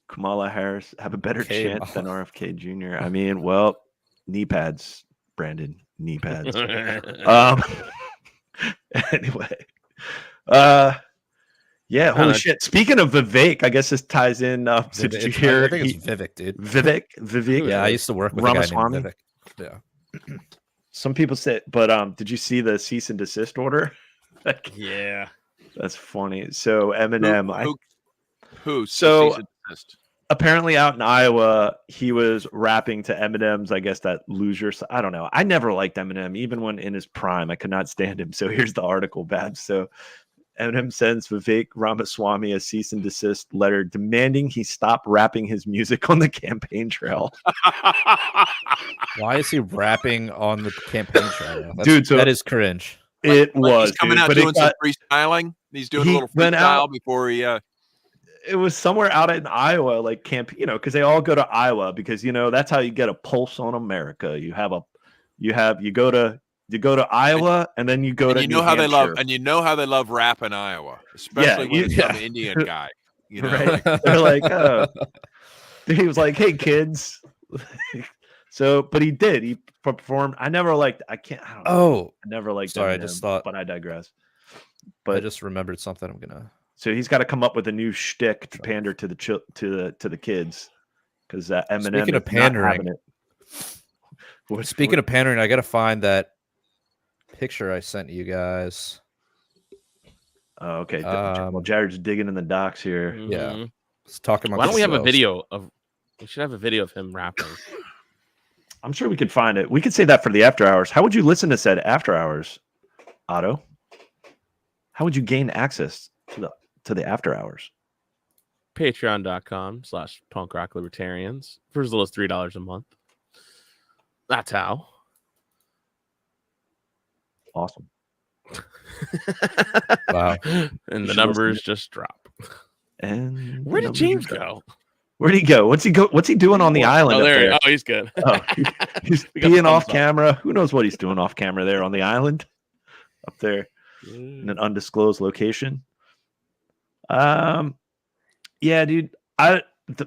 Kamala Harris have a better chance than RFK Jr.? I mean, well, knee pads, Brandon, knee pads. Anyway, yeah, holy shit. Speaking of Vivek, I guess this ties in. Did you hear? I think it's Vivek, dude. Vivek. Yeah, I used to work with a guy Ramaswamy. named Vivek. Yeah. Some people say, but did you see the cease and desist order? Like, Yeah. that's funny. So Eminem, Who? So- cease and desist? apparently out in Iowa, he was rapping to Eminem's, I guess, that loser. I don't know. I never liked Eminem, even when in his prime. I could not stand him. So here's the article, Babs. So Eminem sends Vivek Ramaswamy a cease and desist letter demanding he stop rapping his music on the campaign trail. Why is he rapping on the campaign trail? Dude, so that is cringe. It was He's coming dude, out but it doing some got- freestyling. He's doing a he little went freestyle out- before he. It was somewhere out in Iowa, like camp, because they all go to Iowa because that's how you get a pulse on America. You go to Iowa and then you go to And you New know how they love, Hampshire. and you know how they love rap in Iowa, especially when it's some Indian guy. Right? They're like, oh. He was like, hey kids. So, but he did. He performed. I never liked. I don't know. Oh, I never liked. sorry, I Eminem, just thought. but I digress. I But just remembered something. I'm gonna. so he's got to come up with a new shtick to pander to the kids, because Eminem. Speaking of is not having pandering, it. Speaking of pandering, I gotta find that picture I sent you guys. Oh, okay. Um, Well, Jared's digging in the docs here. Yeah, Mhm. let's talk about. Why don't we have a slows. video of? We should have a video of him rapping. I'm sure we could find it. We could say that for the after hours. How would you listen to said after hours? Otto, how would you gain access to the after hours? Patreon.com/punkrocklibertarians for as little as $3 a month. That's how. Awesome. Wow. And the numbers just drop. And where did James go? Where'd he go? What's he doing on the island? Oh, up there? Oh, he's good. Oh, he's We got the peeing off thumbs up. camera. Who knows what he's doing off camera there on the island, up there in an undisclosed location. Yeah, dude.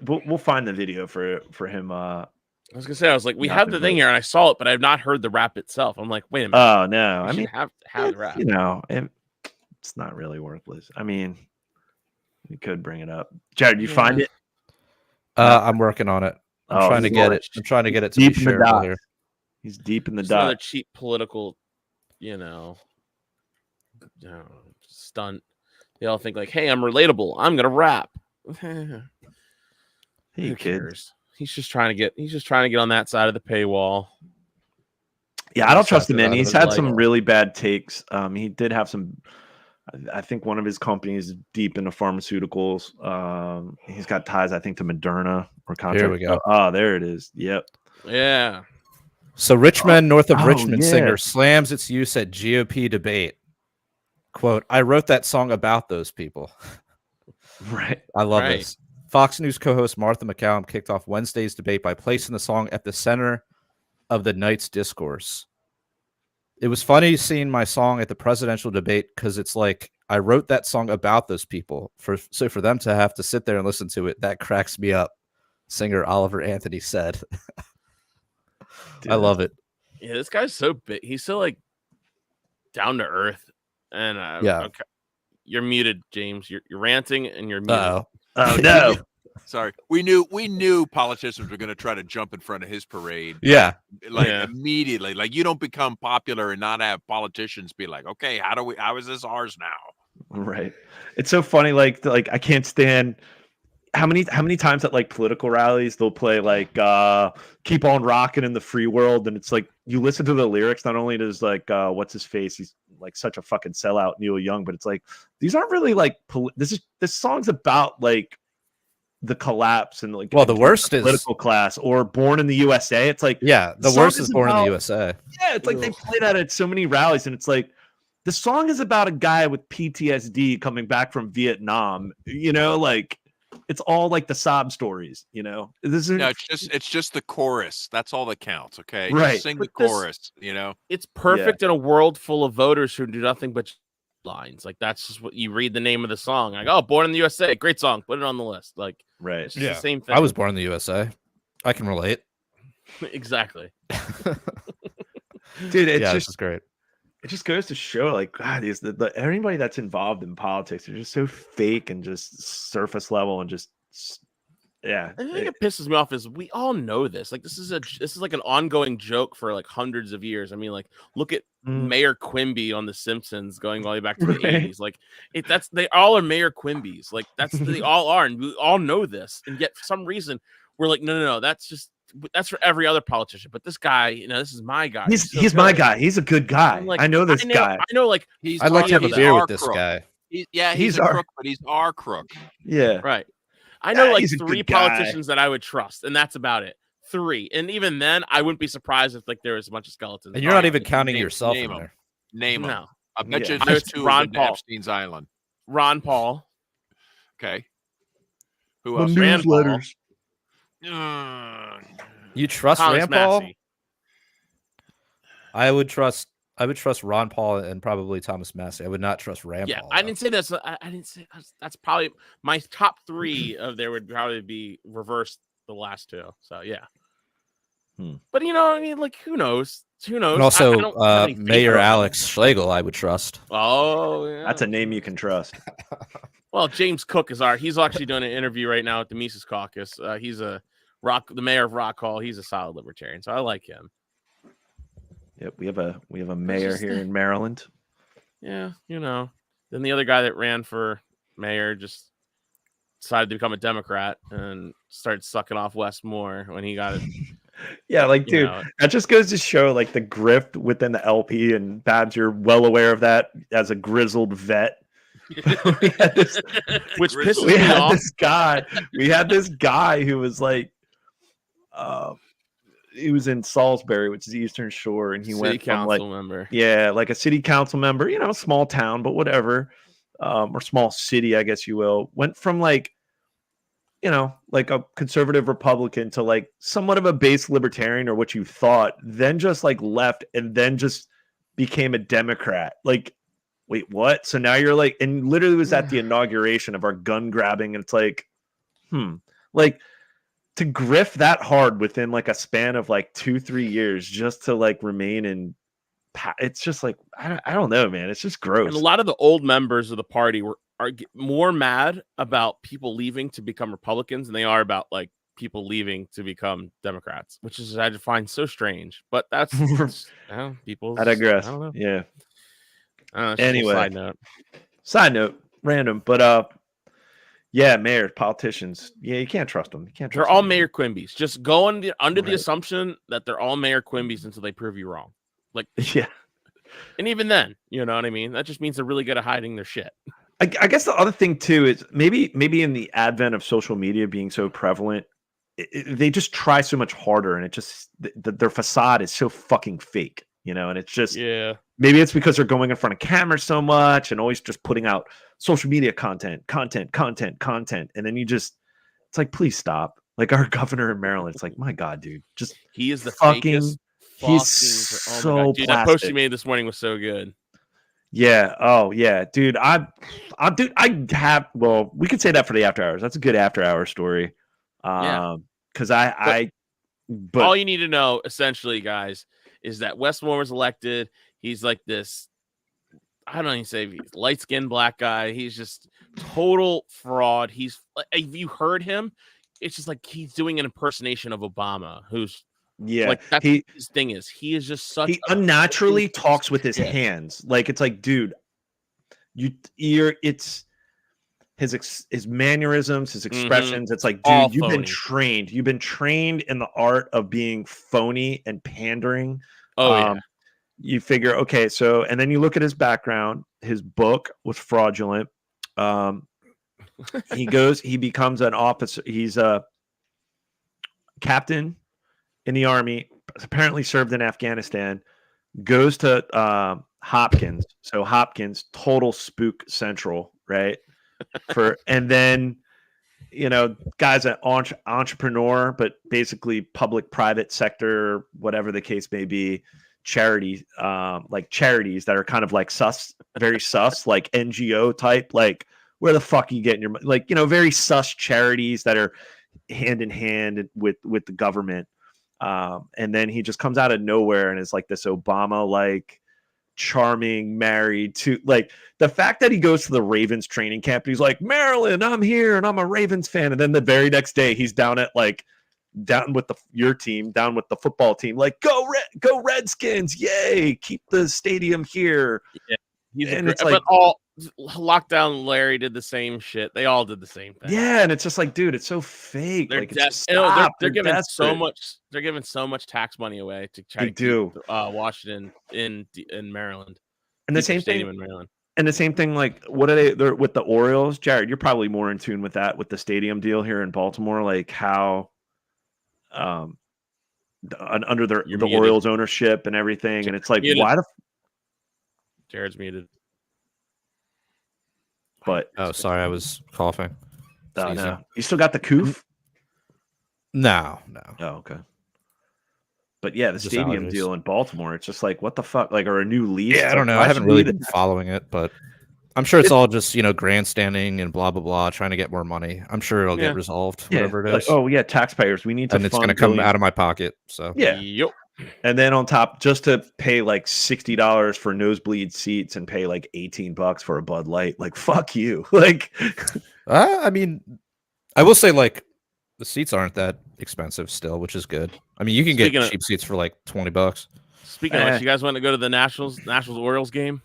We'll find the video for him. I was gonna say, I was like, we Not have the the thing vote. here, and I saw it, but I've not heard the rap itself. I'm like, wait a minute. Oh no, We I should mean, have the rap. you know, it's not really worthless. I mean, you could bring it up. Jared, you find it? I'm working on it. I'm trying to he's get it. I'm trying to get it to deep be in the shareable dots. here. He's deep in the Just another dot. cheap political, stunt. They all think like, hey, I'm relatable. I'm gonna rap. Hey, Who kid. cares? He's just trying to get on that side of the paywall. Yeah, I don't trust him, Sucked it man. out of He's his had life. some really bad takes. He did have some. I think one of his companies is deep into pharmaceuticals. He's got ties, I think, to Moderna or contract. Here we go. Oh, there it is. Yep. Yeah. So Richmond, north of Oh, Richmond, yeah. singer slams its use at GOP debate. Quote, I wrote that song about those people. Right. I love Right. this. Fox News co-host Martha McCallum kicked off Wednesday's debate by placing the song at the center of the night's discourse. It was funny seeing my song at the presidential debate because it's like I wrote that song about those people. So for them to have to sit there and listen to it, that cracks me up. Singer Oliver Anthony said. I love it. Yeah, this guy's so big. He's so like down to earth. And Yeah. okay. You're muted, James. You're ranting and you're muted. Uh-oh. Oh no. Sorry, we knew politicians were going to try to jump in front of his parade. Yeah. Like Yeah. immediately. Like you don't become popular and not have politicians be like, okay, how is this ours now? Right. It's so funny. Like I can't stand how many times at like political rallies they'll play like "Keep on Rocking" in the Free World, and it's like you listen to the lyrics. Not only does like what's his face, he's like such a fucking sellout, Neil Young, but it's like these aren't really like this song's about like the collapse and like The worst is political class or Born in the USA. It's like the song worst is Born in the USA. Yeah, it's like they play that at so many rallies, and it's like the song is about a guy with PTSD coming back from Vietnam. You know, like it's all like the sob stories. You know, this is No, it's just the chorus. That's all that counts. Okay, Right. Just sing the But this- chorus. You know, It's perfect in a world full of voters who do nothing but lines. Like that's just what you read the name of the song. Like, oh, Born in the USA, great song. Put it on the list. Like, right. it's just the same thing. I was born in the USA. I can relate. exactly. Dude, it's This is great. it just goes to show like God, everybody that's involved in politics are just so fake and just surface level and just yeah. I think it pisses me off is we all know this. Like this is like an ongoing joke for like hundreds of years. I mean, like look at Mayor Quimby on The Simpsons going all the way back to the Right. 80s. Like they all are Mayor Quimbys. Like they all are, and we all know this. And yet for some reason we're like, no, that's for every other politician. But this guy, this is my guy. He's so my good. guy. He's a good guy. I'm like, I know this guy. I know, like I'd like to have a he's beer our with this crook. guy. He's He's a our- crook, but he's our crook. Yeah. right. I know like he's a 3 good guy. politicians that I would trust, and that's about it. 3, and even then, I wouldn't be surprised if like there was a bunch of skeletons. And you're not Oh, even counting yourself name in him. there. Name him. No, I bet Yeah. you I there's would- 2 Ron of them Paul. to Epstein's Island. Ron Paul, Okay. Who else? Rand Paul, You trust Thomas Rand Paul? Massey. I would trust Ron Paul and probably Thomas Massey. I would not trust Rand Yeah, Paul. I though. didn't say this. I didn't say that's probably my top 3 of there would probably be reversed the last 2. So yeah. But I mean, like who knows? Who knows? And I also, don't have any faith Mayor in him. Alex Schlegel, I would trust. Oh, yeah. That's a name you can trust. Well, James Cook is he's actually doing an interview right now at the Mises Caucus. He's the mayor of Rock Hall. He's a solid libertarian, so I like him. Yep, we have a mayor just- here in Maryland. Yeah, Then the other guy that ran for mayor just decided to become a Democrat and started sucking off Wes Moore when he got Yeah, like, You dude, know, that just goes to show like the grift within the LP, and Babs, you're well aware of that as a grizzled vet. we had this, which pisses we me had off. this guy. We had this guy who was like, he was in Salisbury, which is the Eastern Shore, and he City went from council like, member. yeah, like a city council member, you know, small town, but whatever, or small city, I guess you will. Went from like, you know, like a conservative Republican to like somewhat of a base libertarian, or what you thought, then just like left and then just became a Democrat. Like, wait, what? So now you're like, and literally was at the inauguration of our gun grabbing, and it's like, like to grift that hard within like a span of like 2-3 years just to like remain in. It's just like, I don't know, man. It's just gross. And a lot of the old members of the party are more mad about people leaving to become Republicans than they are about like people leaving to become Democrats, which is I find so strange. But that's people. I digress. I don't know. Yeah. Anyway, side note, random, but yeah, mayors, politicians. Yeah, you can't trust them. You can't. They're Trust all them. Mayor Quimby's. Just go under the Right. assumption that they're all Mayor Quimby's until they prove you wrong. Like, yeah. And even then, you know what I mean? That just means they're really good at hiding their shit. I guess the other thing too is maybe in the advent of social media being so prevalent, they just try so much harder, and it just their facade is so fucking fake, you know. And it's just maybe it's because they're going in front of cameras so much and always just putting out social media content, and then it's like, please stop. Like our governor in Maryland, it's like, my God, dude, just he is the fucking. fakest. He's Oh my God. Dude, that post you plastic. made this morning was so good. Yeah. Oh yeah, dude. Well, we could say that for the after hours. That's a good after hour story. Because but all you need to know, essentially, guys, is that Westmore was elected. He's like this. I don't even say he's light-skinned black guy. He's just total fraud. He's if you heard him, it's just like he's doing an impersonation of Obama, who's. Yeah, like that's his thing is he is just such. He unnaturally talks with his hands. Like it's like, dude, it's his mannerisms, his expressions. It's like, dude, All you've phony. been trained. You've been trained in the art of being phony and pandering. Oh yeah. You figure, okay, so and then you look at his background. His book was fraudulent. He becomes an officer. He's a captain in the army, apparently served in Afghanistan, goes to Hopkins. So Hopkins, total spook central, right? And then, you know, guy's an entrepreneur, but basically public, private sector, whatever the case may be, charity, like charities that are kind of like very sus, like NGO type, like where the fuck are you getting your money? Like, you know, very sus charities that are hand in hand with the government. And then he just comes out of nowhere and is like this Obama, like charming, married to like the fact that he goes to the Ravens training camp. And he's like, Maryland, I'm here and I'm a Ravens fan. And then the very next day he's down with your team, down with the football team. Like, go Redskins. Yay. Keep the stadium here. Yeah. It's like, but all Lockdown Larry did the same shit. They all did the same thing. Yeah, and it's just like, dude, it's so fake. They're, like, they're giving desperate. so much. They're giving so much tax money away to try to keep Washington in Maryland. And the same stadium thing in Maryland. And the same thing, like, what are they're with the Orioles? Jared, you're probably more in tune with that, with the stadium deal here in Baltimore, like how under the muted. Orioles ownership and everything. And it's like, muted. why the Jared's muted. But sorry, I was coughing. Oh, no. You still got the coof? No. Oh, okay. But yeah, the Just stadium allergies. deal in Baltimore, it's just like, what the fuck? Like, or a new lease? Yeah, I don't know. I haven't really been following it, but I'm sure it's all just, grandstanding and blah, blah, blah, trying to get more money. I'm sure it'll get resolved, whatever it is. Oh, yeah, taxpayers. We need to and it's going to come out of my pocket. So yeah. Yep. And then on top, just to pay like $60 for nosebleed seats and pay like $18 for a Bud Light, like fuck you. Like, I mean, I will say like the seats aren't that expensive still, which is good. I mean, you can get cheap seats for like $20. Speaking of which, you guys want to go to the Nationals Orioles game?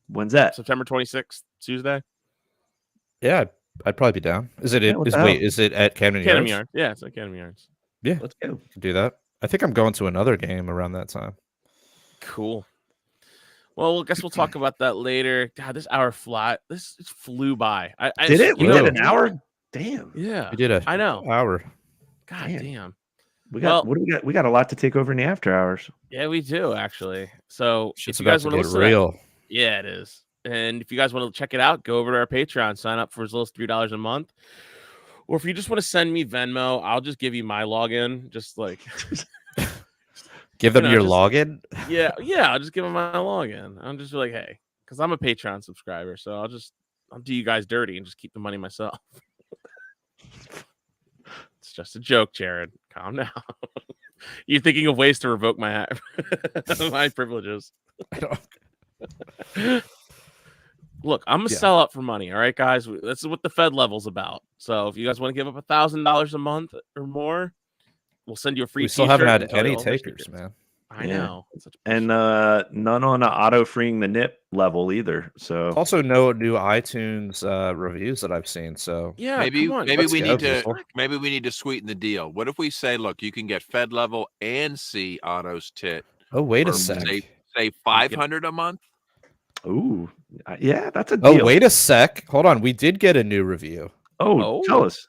When's that? September 26th, Tuesday. Yeah, I'd probably be down. Is it? Is it at Camden Yards? Academy Yards. Yeah, it's at Academy Yards. Yeah, let's go. Do that. I think I'm going to another game around that time. Cool. Well, I guess we'll talk about that later. God, this hour flat. This just flew by. Did it? We you did know, an hour. Damn. Yeah, We did a I know. hour. God damn. We got what do we got? We got a lot to take over in the after hours. Yeah, we do actually. So Shit's if you guys about to want to get listen, real. yeah, it is. And if you guys want to check it out, go over to our Patreon, sign up for as little as $3 a month. Or if you just want to send me Venmo, I'll just give you my login. Just like give them your login. Yeah, I'll just give them my login. I'm just like, hey, because I'm a Patreon subscriber, so I'll do you guys dirty and just keep the money myself. It's just a joke, Jared. Calm down. You're thinking of ways to revoke my my privileges. I don't. Look, I'm gonna sell out for money. All right, guys. This is what the Fed level's about. So if you guys want to give up $1,000 a month or more, we'll send you a free. We still haven't had any takers, man. I know. And none on the auto freeing the nip level either. So Also, no new iTunes reviews that I've seen. So yeah, maybe we need to sweeten the deal. What if we say, look, you can get Fed level and see autos tit. Oh, wait a sec. Say 500 a month. Ooh, yeah, that's a deal. Oh, wait a sec. Hold on. We did get a new review. Oh, tell us.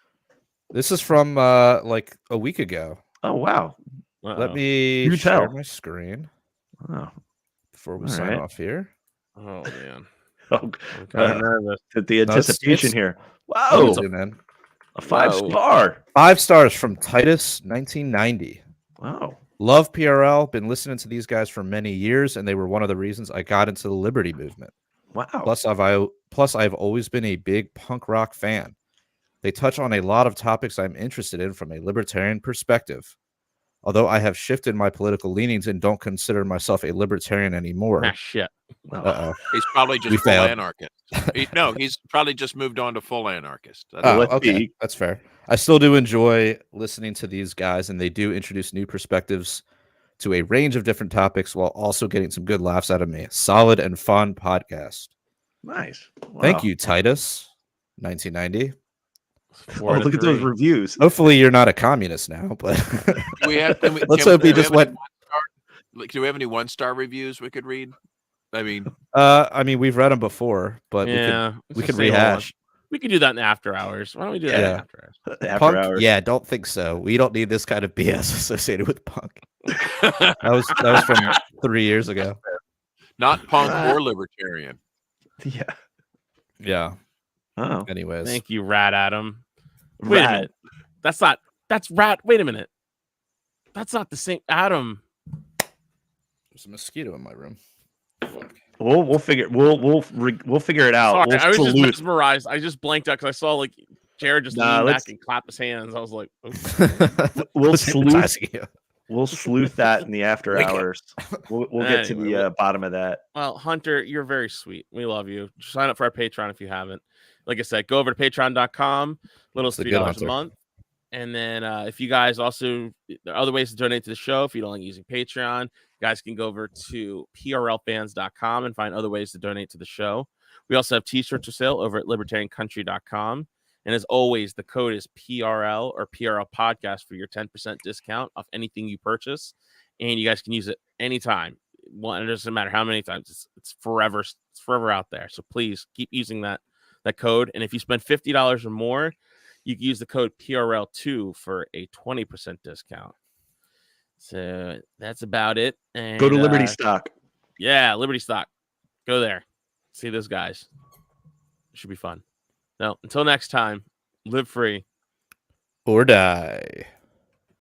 This is from like a week ago. Oh, wow. Let me share my screen. Oh, before we sign off here. Oh man. I'm kind of nervous at the anticipation here. Wow, man. A 5-star. 5 stars from Titus 1990. Wow. Love PRL. Been listening to these guys for many years, and they were one of the reasons I got into the Liberty movement. Wow. Plus, I've always been a big punk rock fan. They touch on a lot of topics I'm interested in from a libertarian perspective. Although I have shifted my political leanings and don't consider myself a libertarian anymore. Ah, shit. He's probably just full anarchist. He's probably just moved on to full anarchist. Okay. That's fair. I still do enjoy listening to these guys, and they do introduce new perspectives to a range of different topics while also getting some good laughs out of me. Solid and fun podcast. Nice. Wow. Thank you, Titus 1990. Oh, look at those reviews. Hopefully you're not a communist now, but let's hope he just went. Do we have any 1-star reviews we could read? I mean, we've read them before, but we could rehash. We could do that in after hours. Why don't we do that in after hours? After hours. Yeah, don't think so. We don't need this kind of BS associated with punk. that was from 3 years ago. Not punk or libertarian. Yeah. Yeah. Oh. Anyways. Thank you, Rat Adam. Wait a minute. That's Rat. Wait a minute. That's not the same Adam. There's a mosquito in my room. We'll figure it out. Sorry, I was just mesmerized. I just blanked out because I saw like Jared just lean back and clap his hands. I was like, we'll sleuth that in the after hours. We'll get to the bottom of that. Well, Hunter, you're very sweet. We love you. Sign up for our Patreon if you haven't. Like I said, go over to patreon.com, little $3 a month. And then if you guys also, there are other ways to donate to the show. If you don't like using Patreon, you guys can go over to prlfans.com and find other ways to donate to the show. We also have t-shirts for sale over at libertariancountry.com. And as always, the code is PRL or PRL podcast for your 10% discount off anything you purchase. And you guys can use it anytime. Well, it doesn't matter how many times. It's forever. It's forever out there. So please keep using that code. And if you spend $50 or more, you can use the code PRL2 for a 20% discount. So that's about it. And go to Liberty Stock. Yeah, Liberty Stock. Go there. See those guys. It should be fun. No, until next time, live free or die.